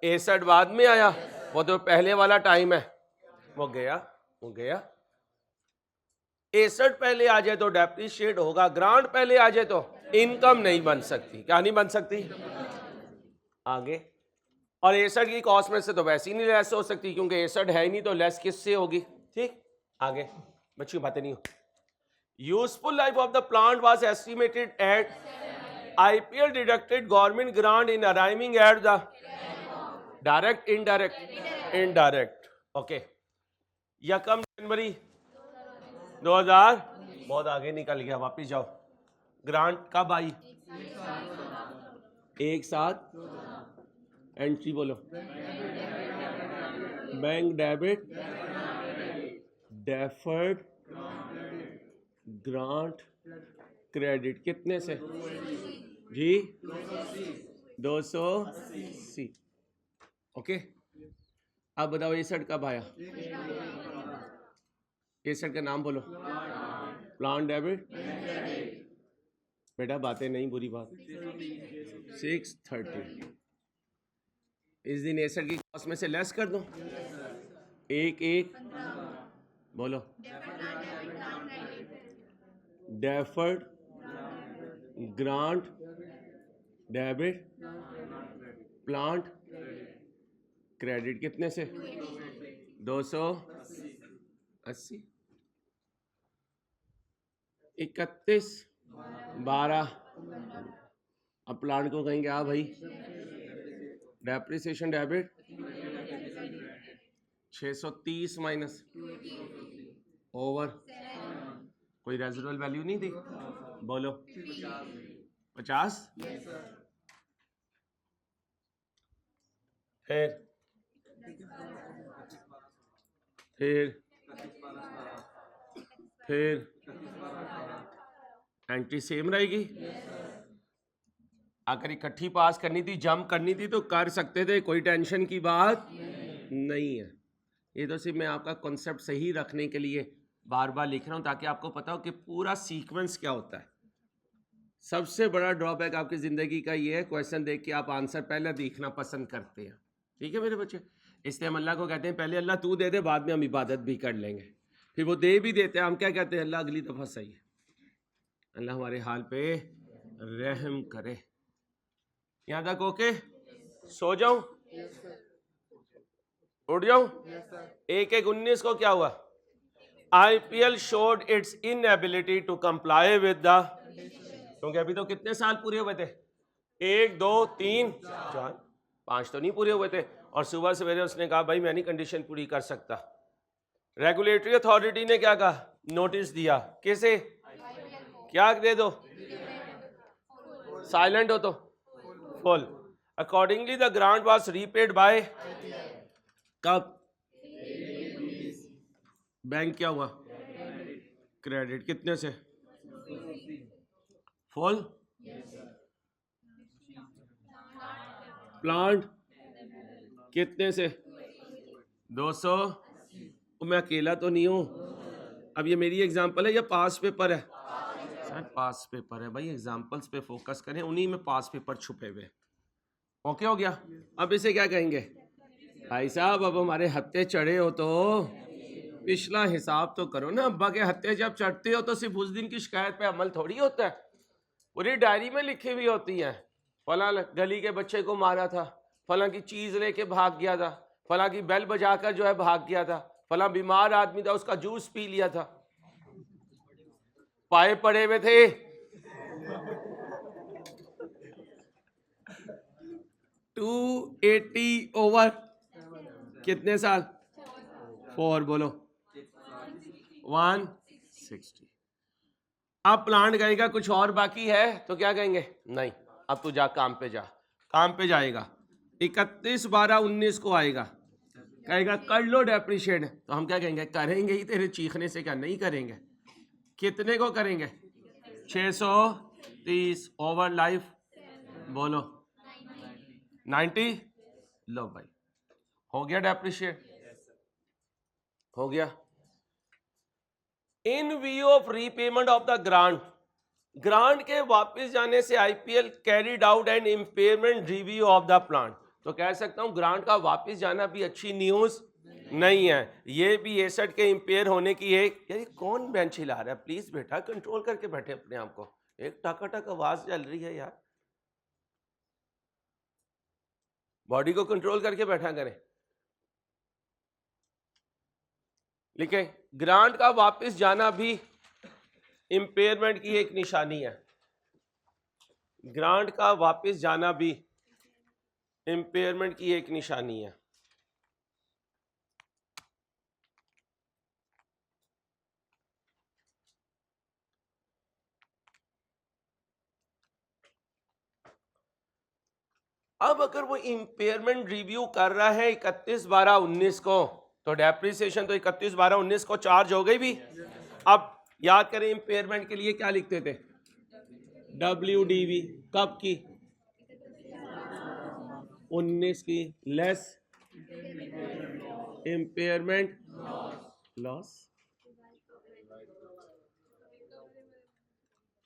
61 बाद में आया, वो तो पहले वाला टाइम है, वो गया। 61 पहले आ जाए तो डेप्रिशिएट होगा, ग्रांट पहले आ जाए तो इनकम नहीं बन सकती। क्या नहीं बन सकती? आगे। और 61 की कॉस्ट में से तो वैसे ही नहीं लेस हो सकती, क्योंकि 61 है ही नहीं, तो लेस किससे होगी? ठीक, आगे बच्चों बातें नहीं हो। Useful life of the plant was estimated at IPL deducted government grant in arriving at the direct indirect okay. यकम जनवरी 2000, बहुत आगे निकल गया, वापिस जाओ। ग्रांट कब आई? 1 7। एंट्री बोलो। Bank debit, deferred, grant, credit. कितने से जी? 280। ओके, अब बताओ 61 कब आया? 61 का नाम बोलो। प्लान डेबिट, बेटा बातें नहीं, बुरी बात। 630। इस दिन 61 की कॉस्ट में से लेस कर दो। 1 बोलो। Deferred, grant, debit, plant, credit. कितने से? 280। 31 12। अब प्लांट को कहेंगे आ भाई, डेप्रिसिएशन डेबिट 630 माइनस ओवर, कोई रेजिडुअल वैल्यू नहीं थी, बोलो 50। फिर एंट्री सेम रहेगी। अगर इकट्ठी पास करनी थी, जंप करनी थी तो कर सकते थे, कोई टेंशन की बात नहीं है। ये तो सिर्फ मैं आपका कॉन्सेप्ट सही रखने के लिए बार बार लिख रहा हूं, ताकि आपको पता हो कि पूरा सीक्वेंस क्या होता है। सबसे बड़ा ड्रॉबैक आपकी ज़िंदगी का ये है, क्वेश्चन देख के आप आंसर पहले देखना पसंद करते हैं। ठीक है मेरे बच्चे, इसलिए हम अल्लाह को कहते हैं पहले अल्लाह तू दे दे, बाद में हम इबादत भी कर लेंगे। फिर वो दे भी देते हैं, हम क्या कहते हैं? अल्लाह अगली दफ़ा सही है। अल्लाह हमारे हाल पे रहम करे। यहाँ तक ओके? सो जाऊं? उठ जाऊं? 1/1/19 को क्या हुआ? IPL showed its inability to comply with the, क्योंकि अभी तो कितने साल पूरे हुए थे? 1 2 3 4 5 तो नहीं पूरे हुए थे, और सुबह सवेरे उसने कहा भाई मैं नहीं कंडीशन पूरी कर सकता। रेगुलेटरी अथॉरिटी ने क्या कहा? नोटिस दिया। किसे? क्या दे दो? साइलेंट हो तो full. Accordingly the grant was repaid by, कब? बैंक क्या हुआ? क्रेडिट। कितने से? फुल। प्लांट कितने से? 200। मैं अकेला तो नहीं हूं। अब ये मेरी एग्जांपल है या पास पेपर है? सर पास पेपर है भाई, एग्जांपल्स पे फोकस करें, उन्हीं में पास पेपर छुपे हुए। ओके हो गया। अब इसे क्या कहेंगे? भाई साहब अब हमारे हत्थे चढ़े हो तो पिछला हिसाब तो करो ना। अब्बा के हत्थे जब चढ़ते हो तो सिर्फ उस दिन की शिकायत पे अमल थोड़ी होता है, पूरी डायरी में लिखी हुई होती है। फला गली के बच्चे को मारा था, फला की चीज लेके भाग गया था, फला की बेल बजाकर जो है भाग गया था, फला बीमार आदमी था उसका जूस पी लिया था, पाए पड़े हुए थे। 280 ओवर कितने साल? 4 बोलो। 160। अब प्लांट कहेगा कुछ और बाकी है तो क्या कहेंगे? नहीं, अब तू जा काम पे जा। काम पे जाएगा, 31/12/19 को आएगा, कहेगा कर लो डेप्रिशिएट, तो हम क्या कहेंगे? करेंगे ही, तेरे चीखने से क्या नहीं करेंगे। कितने को करेंगे? 630 ओवर लाइफ बोलो 90। लो भाई, हो गया डेप्रिशिएट, हो गया। इन view of repayment of the grant, grant के वापस जाने से IPL carried out and impairment review of the plant, तो कह सकता हूं ग्रांट का वापस जाना भी अच्छी न्यूज नहीं है, ये भी एसेट के इंपेयर होने की एक। यार कौन बेंच हिला रहा है? प्लीज बेटा कंट्रोल करके बैठे अपने आप को, एक टकाटक आवाज चल रही है यार, बॉडी को कंट्रोल करके बैठा करें। लिखे ग्रांट का वापस जाना भी इंपेयरमेंट की एक निशानी है, ग्रांट का वापस जाना भी इंपेयरमेंट की एक निशानी है। अब अगर वो इंपेयरमेंट रिव्यू कर रहा है 31/12/19 को, तो डेप्रिसिएशन तो 31/12/19 को चार्ज हो गई भी। अब याद करें इंपेयरमेंट के लिए क्या लिखते थे? WDV। कब की? 19 की, लेस इंपेयरमेंट लॉस,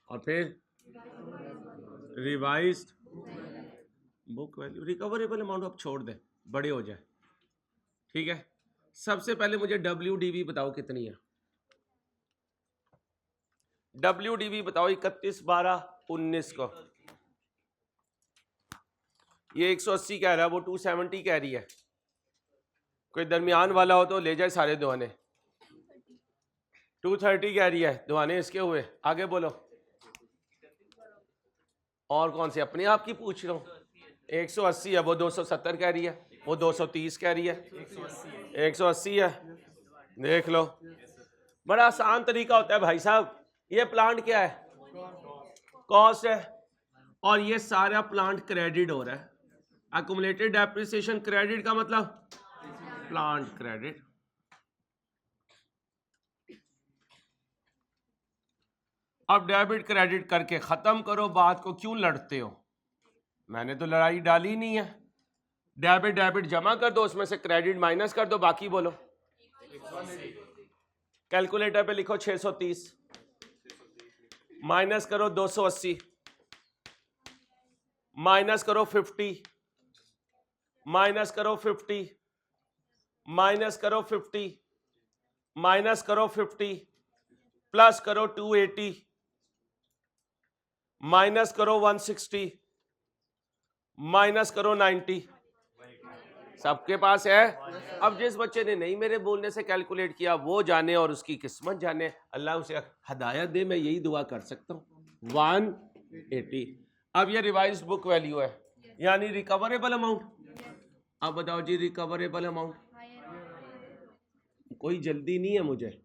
और फिर revised book value. Recoverable amount आप छोड़ दें, बड़े हो जाए, ठीक है। सबसे पहले मुझे WDV बताओ कितनी है? WDV बताओ 31/12/19 को। ये 180 कह रहा है, वो 270 कह रही है। कोई दरमियान वाला हो तो ले जाए सारे दुआने। 230 कह रही है, दुआने इसके हुए। आगे बोलो, और कौन से? अपने आप की पूछ रहा हूँ। 180 है, वो 270 कह रही है, वो 230 कह रही है, 180 है। देख लो, बड़ा आसान तरीका होता है भाई साहब। ये प्लांट क्या है? कॉस्ट है, और ये सारा प्लांट क्रेडिट हो रहा है। अक्यूमुलेटेड डेप्रिसिएशन क्रेडिट का मतलब प्लांट क्रेडिट। अब डेबिट क्रेडिट करके खत्म करो बात को, क्यों लड़ते हो? मैंने तो लड़ाई डाली नहीं है। डेबिट डेबिट जमा कर दो, उसमें से क्रेडिट माइनस कर दो, बाकी बोलो। कैलकुलेटर पे लिखो 630 माइनस करो 280 माइनस करो 50 माइनस करो 50 माइनस करो 50 माइनस करो 50 प्लस करो 280 माइनस करो 160 माइनस करो 90। सबके पास है। अब जिस बच्चे ने नहीं मेरे बोलने से कैलकुलेट किया वो जाने और उसकी किस्मत जाने, अल्लाह उसे हदायत दे, मैं यही दुआ कर सकता हूँ। 180। अब ये रिवाइज बुक वैल्यू है, यानी रिकवरेबल अमाउंट। अब बताओ जी, रिकवरेबल अमाउंट, कोई जल्दी नहीं है मुझे।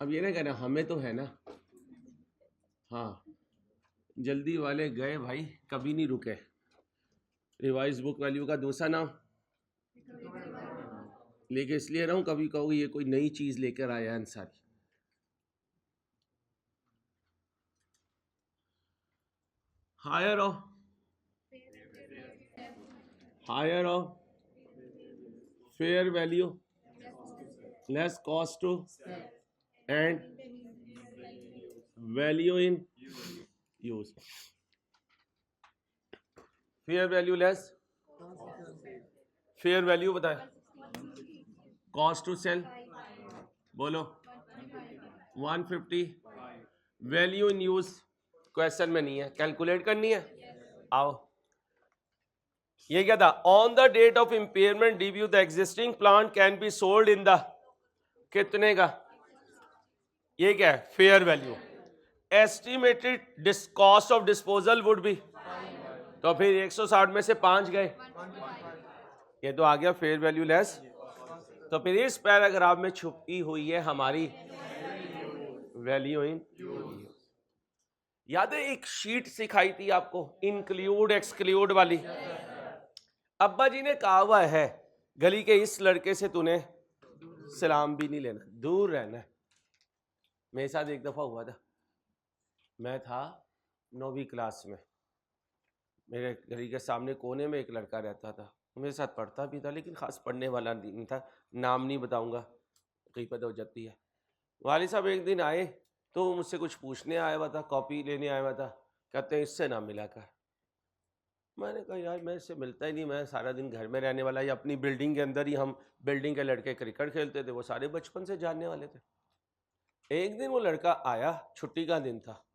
अब ये ना कहना हमें तो है ना, हाँ जल्दी वाले गए भाई, कभी नहीं रुके। रिवाइज बुक वैल्यू का दूसरा नाम लेके इसलिए रहा हूं, कभी कहोगे ये कोई नई चीज लेकर आया Ansari. Higher of fair value less cost to and value in use. Fair value less, fair value बताए, कॉस्ट टू सेल बोलो 150, वैल्यू इन यूज क्वेश्चन में नहीं है, कैलकुलेट करनी है। आओ, ये क्या था, on the date of impairment due the existing plant can be sold in the, कितने का, ये क्या है, fair value. Estimated cost of disposal would be, तो फिर 160 में से 5 गए, ये तो आ गया फेयर वैल्यू लेस। तो फिर इस पैराग्राफ में छुपी हुई है हमारी वैल्यू इन। याद है एक शीट सिखाई थी आपको, इंक्लूड एक्सक्लूड वाली। अब्बा जी ने कहा हुआ है गली के इस लड़के से तूने सलाम भी नहीं लेना, दूर रहना है। मेरे साथ एक दफा हुआ था, मैं था 9वीं क्लास में, मेरे गली के सामने कोने में एक लड़का रहता था, मेरे साथ पढ़ता भी था लेकिन खास पढ़ने वाला नहीं था, नाम नहीं बताऊंगा, ग़ीबत हो जाती है। वालिद साहब एक दिन आए तो मुझसे कुछ पूछने आया हुआ था, कॉपी लेने आया हुआ था, कहते हैं इससे ना मिला कर। मैंने कहा यार मैं इससे मिलता ही नहीं, मैं सारा दिन घर में रहने वाला, या अपनी बिल्डिंग के अंदर ही, हम बिल्डिंग के लड़के क्रिकेट खेलते थे, वो सारे बचपन से जानने वाले थे। एक दिन वो लड़का आया, छुट्टी का दिन था,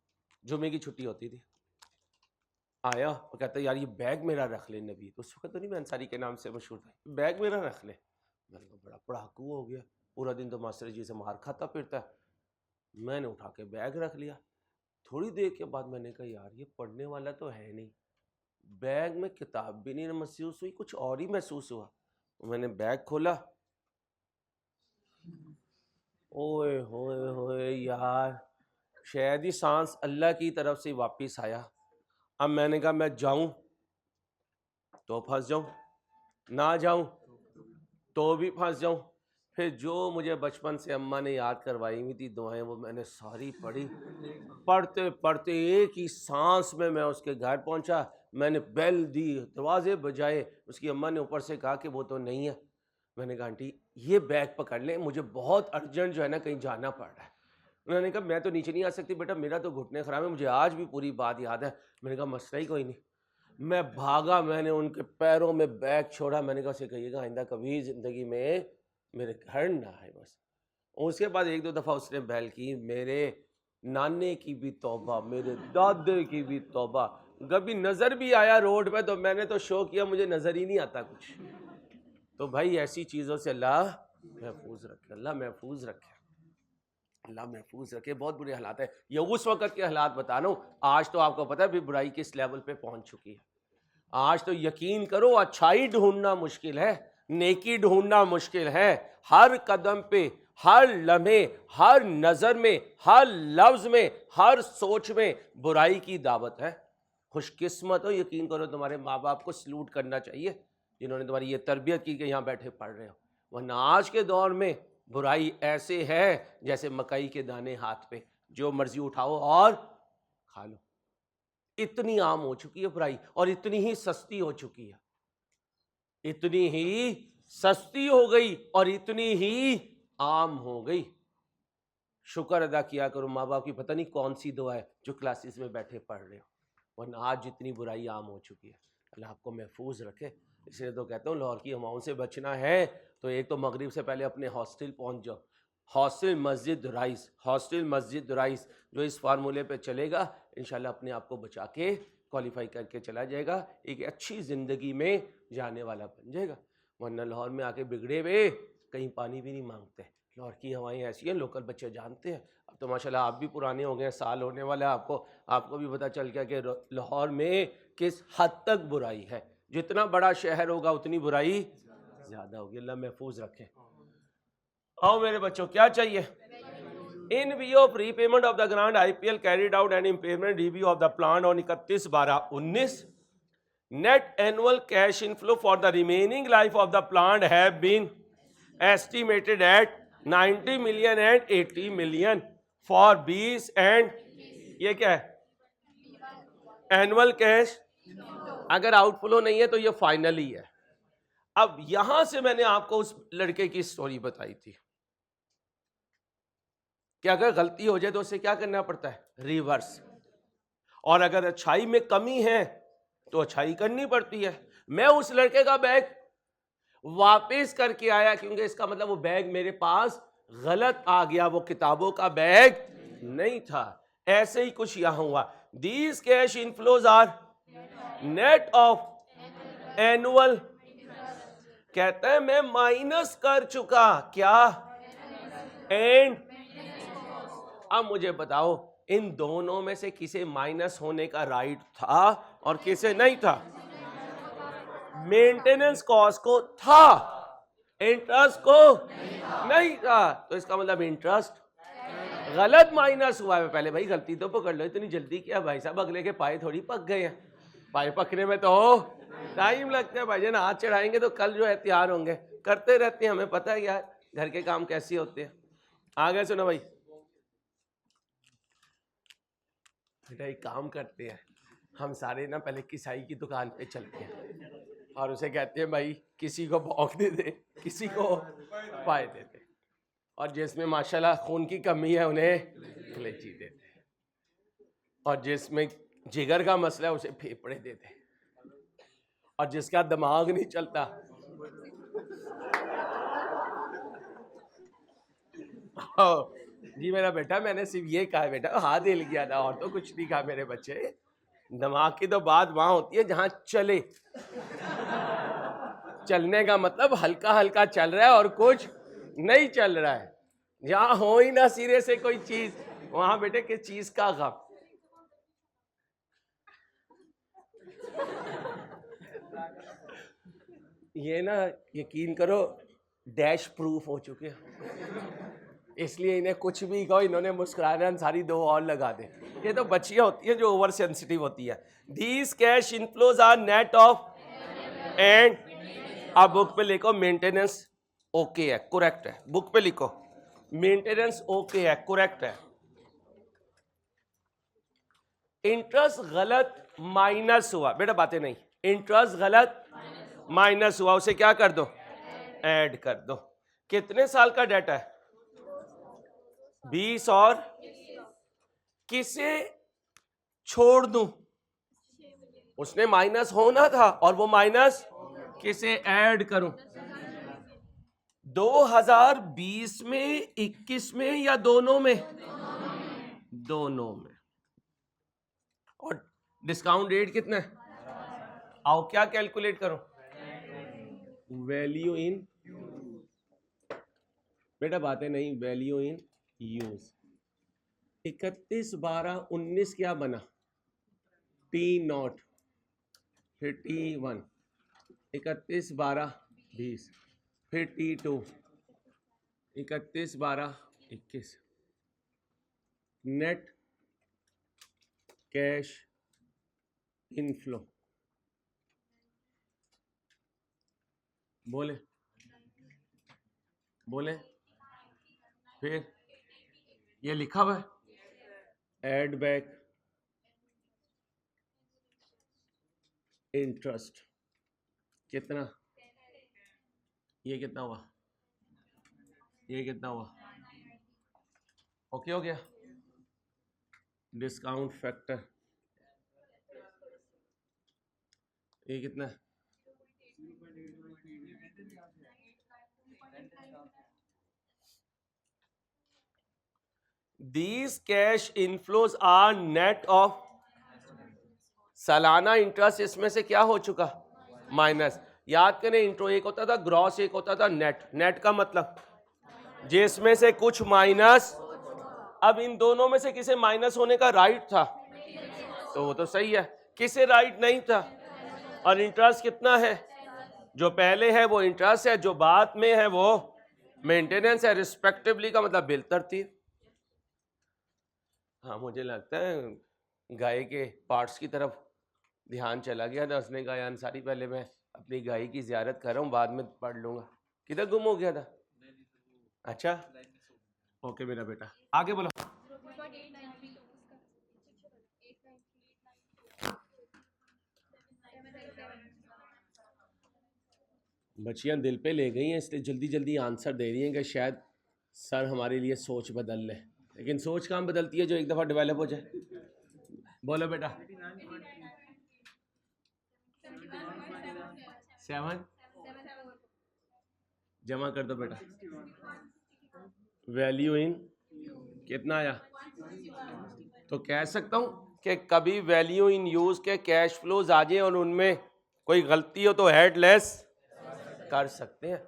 जुमे की छुट्टी होती थी, आया और कहता यार ये बैग मेरा रख ले नबी, तो उस वक्त तो नहीं मैं अंसारी के नाम से मशहूर था, बैग मेरा रख ले। मैंने कहा बड़ा पढ़ाकू हो गया, पूरा दिन तो मास्टर जी से मार खाता फिरता है। मैंने उठा के बैग रख लिया। थोड़ी देर के बाद मैंने कहा यार ये पढ़ने वाला तो है नहीं, बैग में किताब भी नहीं महसूस हुई, कुछ और ही महसूस हुआ। मैंने बैग खोला, ओए होए होए यार, शायद ही सांस अल्लाह की तरफ से वापस आया। अब मैंने कहा मैं जाऊं तो फंस जाऊं, ना जाऊं तो भी फंस जाऊं। फिर जो मुझे बचपन से अम्मा ने याद करवाई हुई थी दुआएं, वो मैंने सारी पढ़ी। पढ़ते पढ़ते एक ही सांस में मैं उसके घर पहुंचा। मैंने बेल दी, दरवाजे बजाए, उसकी अम्मा ने ऊपर से कहा कि वो तो नहीं है। मैंने कहा आंटी ये बैग पकड़ लें, मुझे बहुत अर्जेंट जो है ना कहीं जाना पड़ रहा है। उन्होंने कहा मैं तो नीचे नहीं आ सकती बेटा, मेरा तो घुटने खराब है, मुझे आज भी पूरी बात याद है। मैंने कहा मसला ही कोई नहीं। मैं भागा, मैंने उनके पैरों में बैग छोड़ा। मैंने कहा उसे कहिएगा आइंदा कभी ज़िंदगी में मेरे घर ना आए बस। उसके बाद एक दो दफ़ा उसने बैल की, मेरे नाने की भी तौबा, मेरे दादे की भी तौबा। कभी नज़र भी आया रोड पे तो मैंने तो शो किया मुझे नज़र ही नहीं आता कुछ। तो भाई ऐसी चीज़ों से अल्लाह महफूज रखे, अल्लाह महफूज रखे, अल्लाह महफूज रखे। बहुत बुरे हालात है, ये उस वक़्त के हालात बता रहा हूँ। आज तो आपको पता है भी बुराई किस लेवल पे पहुँच चुकी है। आज तो यकीन करो अच्छाई ढूंढना मुश्किल है, नेकी ढूंढना मुश्किल है। हर कदम पे, हर लम्हे, हर नज़र में, हर लफ्ज़ में, हर सोच में बुराई की दावत है। खुशकिस्मत हो, यकीन करो तुम्हारे माँ बाप को सलूट करना चाहिए जिन्होंने तुम्हारी ये तरबियत की कि यहाँ बैठे पढ़ रहे हो। वरना आज के दौर में बुराई ऐसे है जैसे मकई के दाने हाथ पे, जो मर्जी उठाओ और खा लो। इतनी आम हो चुकी है बुराई, और इतनी ही सस्ती हो चुकी है, इतनी ही सस्ती हो गई और इतनी ही आम हो गई। शुक्र अदा किया करो माँ बाप की, पता नहीं कौन सी दुआ है जो क्लासेस में बैठे पढ़ रहे हो, वरना आज जितनी बुराई आम हो चुकी है। अल्लाह आपको महफूज रखे। इसलिए तो कहता हूँ लाहौर की हवाओं से बचना है तो एक तो मगरिब से पहले अपने हॉस्टल पहुँच जाओ। हॉस्टल मस्जिद राइस, हॉस्टल मस्जिद राइस, जो इस फार्मूले पे चलेगा इंशाल्लाह अपने आप को बचा के क्वालिफाई करके चला जाएगा, एक अच्छी जिंदगी में जाने वाला बन जाएगा। वरना लाहौर में आके बिगड़े हुए कहीं पानी भी नहीं मांगते। लाहौर की हवाएं ऐसी हैं, लोकल बच्चे जानते हैं। अब तो माशाल्लाह आप भी पुराने हो गए, साल होने वाला है आपको, आपको भी पता चल गया कि लाहौर में किस हद तक बुराई है। जितना बड़ा शहर होगा उतनी बुराई ज्यादा होगी। अल्लाह महफूज रखे। आओ मेरे बच्चों, क्या चाहिए? In view of repayment of the grant, IPL carried out an impairment review of the plant on 31/12/19. Net annual cash inflow for the remaining life of the plant have been estimated at 90 million and 80 million for 20 and ये क्या है? Annual cash. अगर outflow नहीं है तो ये final ही है। अब यहां से मैंने आपको उस लड़के की स्टोरी बताई थी कि अगर गलती हो जाए तो उसे क्या करना पड़ता है? रिवर्स। और अगर अच्छाई में कमी है तो अच्छाई करनी पड़ती है। मैं उस लड़के का बैग वापस करके आया क्योंकि इसका मतलब वो बैग मेरे पास गलत आ गया, वो किताबों का बैग नहीं था। ऐसे ही कुछ यहां हुआ। These cash inflows are net of annual, कहता है मैं माइनस कर चुका क्या? एंड अब मुझे बताओ इन दोनों में से किसे माइनस होने का राइट था और किसे नहीं था? मेंटेनेंस कॉस्ट को था, इंटरेस्ट को नहीं था। तो इसका मतलब इंटरेस्ट गलत माइनस हुआ है। पहले भाई गलती तो पकड़ लो, इतनी जल्दी क्या भाई साहब? अगले के पाए थोड़ी पक गए हैं, पाए पकने में तो टाइम लगता है भाई जान। हाथ चढ़ाएंगे तो कल जो है तैयार होंगे। करते रहते हैं, हमें पता है यार घर के काम कैसे होते हैं। आगे सुनो भाई, बेटा एक काम करते हैं हम सारे ना, पहले किसाई की दुकान पे चलते हैं और उसे कहते हैं भाई किसी को भौंक दे दे, किसी को पाए दे दे, और जिसमें माशाल्लाह खून की कमी है उन्हें कलेजी दे दे, और जिसमें जिगर का मसला है उसे फेफड़े दे दे, और जिसका दिमाग नहीं चलता जी मेरा बेटा मैंने सिर्फ ये कहा है बेटा, हाथ हिल गया था और तो कुछ नहीं कहा मेरे बच्चे। दिमाग की तो बात वहां होती है जहां चले। चलने का मतलब हल्का हल्का चल रहा है और कुछ नहीं चल रहा है। जहां हो ही ना सिरे से कोई चीज, वहां बेटे किस चीज का गम? ये ना यकीन करो डैश प्रूफ हो चुके हैं, इसलिए इन्हें कुछ भी कहो इन्होंने मुस्कुराना अंसारी दो और लगा दे। ये तो बच्चियां होती है जो ओवर सेंसिटिव होती है। These cash inflows are net of and, अब बुक पे लिखो मेंटेनेंस ओके है, करेक्ट है। बुक पे लिखो मेंटेनेंस ओके है, करेक्ट है। इंटरेस्ट गलत माइनस हुआ, बेटा बातें नहीं, इंटरेस्ट गलत माइनस हुआ, उसे क्या कर दो? ऐड कर दो। कितने साल का डेट है? 20 और किसे छोड़ दूं? उसने माइनस होना था और वो माइनस किसे ऐड करूं? 2020 में, 21 में या दोनों में? दोनों में। और डिस्काउंट रेट कितना है? आओ क्या कैलकुलेट करो? वैल्यू इन, बेटा बातें नहीं, वैल्यू इन यूज। 31/12/19 क्या बना? T0, फिर T1, 31/12/20, फिर T2, 31/12/21। नेट कैश इनफ्लो बोले बोले, फिर ये लिखा हुआ है एड बैक इंटरेस्ट। कितना? ये कितना हुआ? ये कितना हुआ? ओके हो गया। डिस्काउंट फैक्टर ये कितना है? These cash inflows are net of सालाना इंटरेस्ट इसमें से क्या हो चुका, माइनस। याद करें इंट्रो एक होता था ग्रॉस, एक होता था नेट। नेट का मतलब जिसमें से कुछ माइनस। अब इन दोनों में से किसे माइनस होने का राइट था, तो वो तो सही है। किसे राइट नहीं था? और इंटरेस्ट कितना है? जो पहले है वो इंटरेस्ट है, जो बाद में है वो मेंटेनेंस है। रिस्पेक्टिवली का मतलब बिल तरतीब। हाँ मुझे लगता है गाय के पार्ट्स की तरफ ध्यान चला गया था। उसने कहा अंसारी पहले मैं अपनी गाय की जियारत कर रहा हूँ, बाद में पढ़ लूंगा। किधर गुम हो गया था? अच्छा ओके मेरा बेटा, आगे बोलो। बच्चियां दिल पे ले गई हैं, इसलिए जल्दी जल्दी आंसर दे रही हैं कि शायद सर हमारे लिए सोच बदल ले। लेकिन सोच कहाँ बदलती है जो एक दफ़ा डेवलप हो जाए। बोलो बेटा। 7 जमा कर दो बेटा। वैल्यू इन कितना आया? तो कह सकता हूं कि कभी वैल्यू इन यूज के कैश फ्लोज आ जाए और उनमें कोई गलती हो तो हेडलेस कर सकते हैं।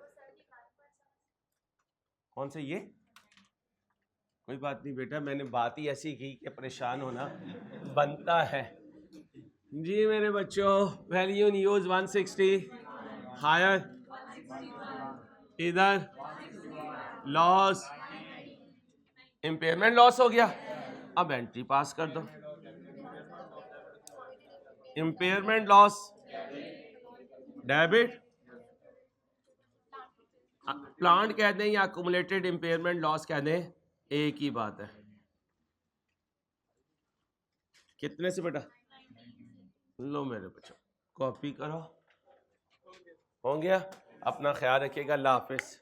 कौन से ये? कोई बात नहीं बेटा, मैंने बात ही ऐसी की कि परेशान होना बनता है। जी मेरे बच्चों, वैल्यू इन यूज 160, हायर इधर लॉस, इम्पेयरमेंट लॉस हो गया। अब एंट्री पास कर दो। इम्पेयरमेंट लॉस डेबिट, प्लांट कह दें या अकुमुलेटेड इम्पेयरमेंट लॉस कह दें, एक ही बात है। कितने से बेटा? लो मेरे बच्चों कॉपी करो। हो गया? अपना ख्याल रखिएगा। अल्लाह हाफिज।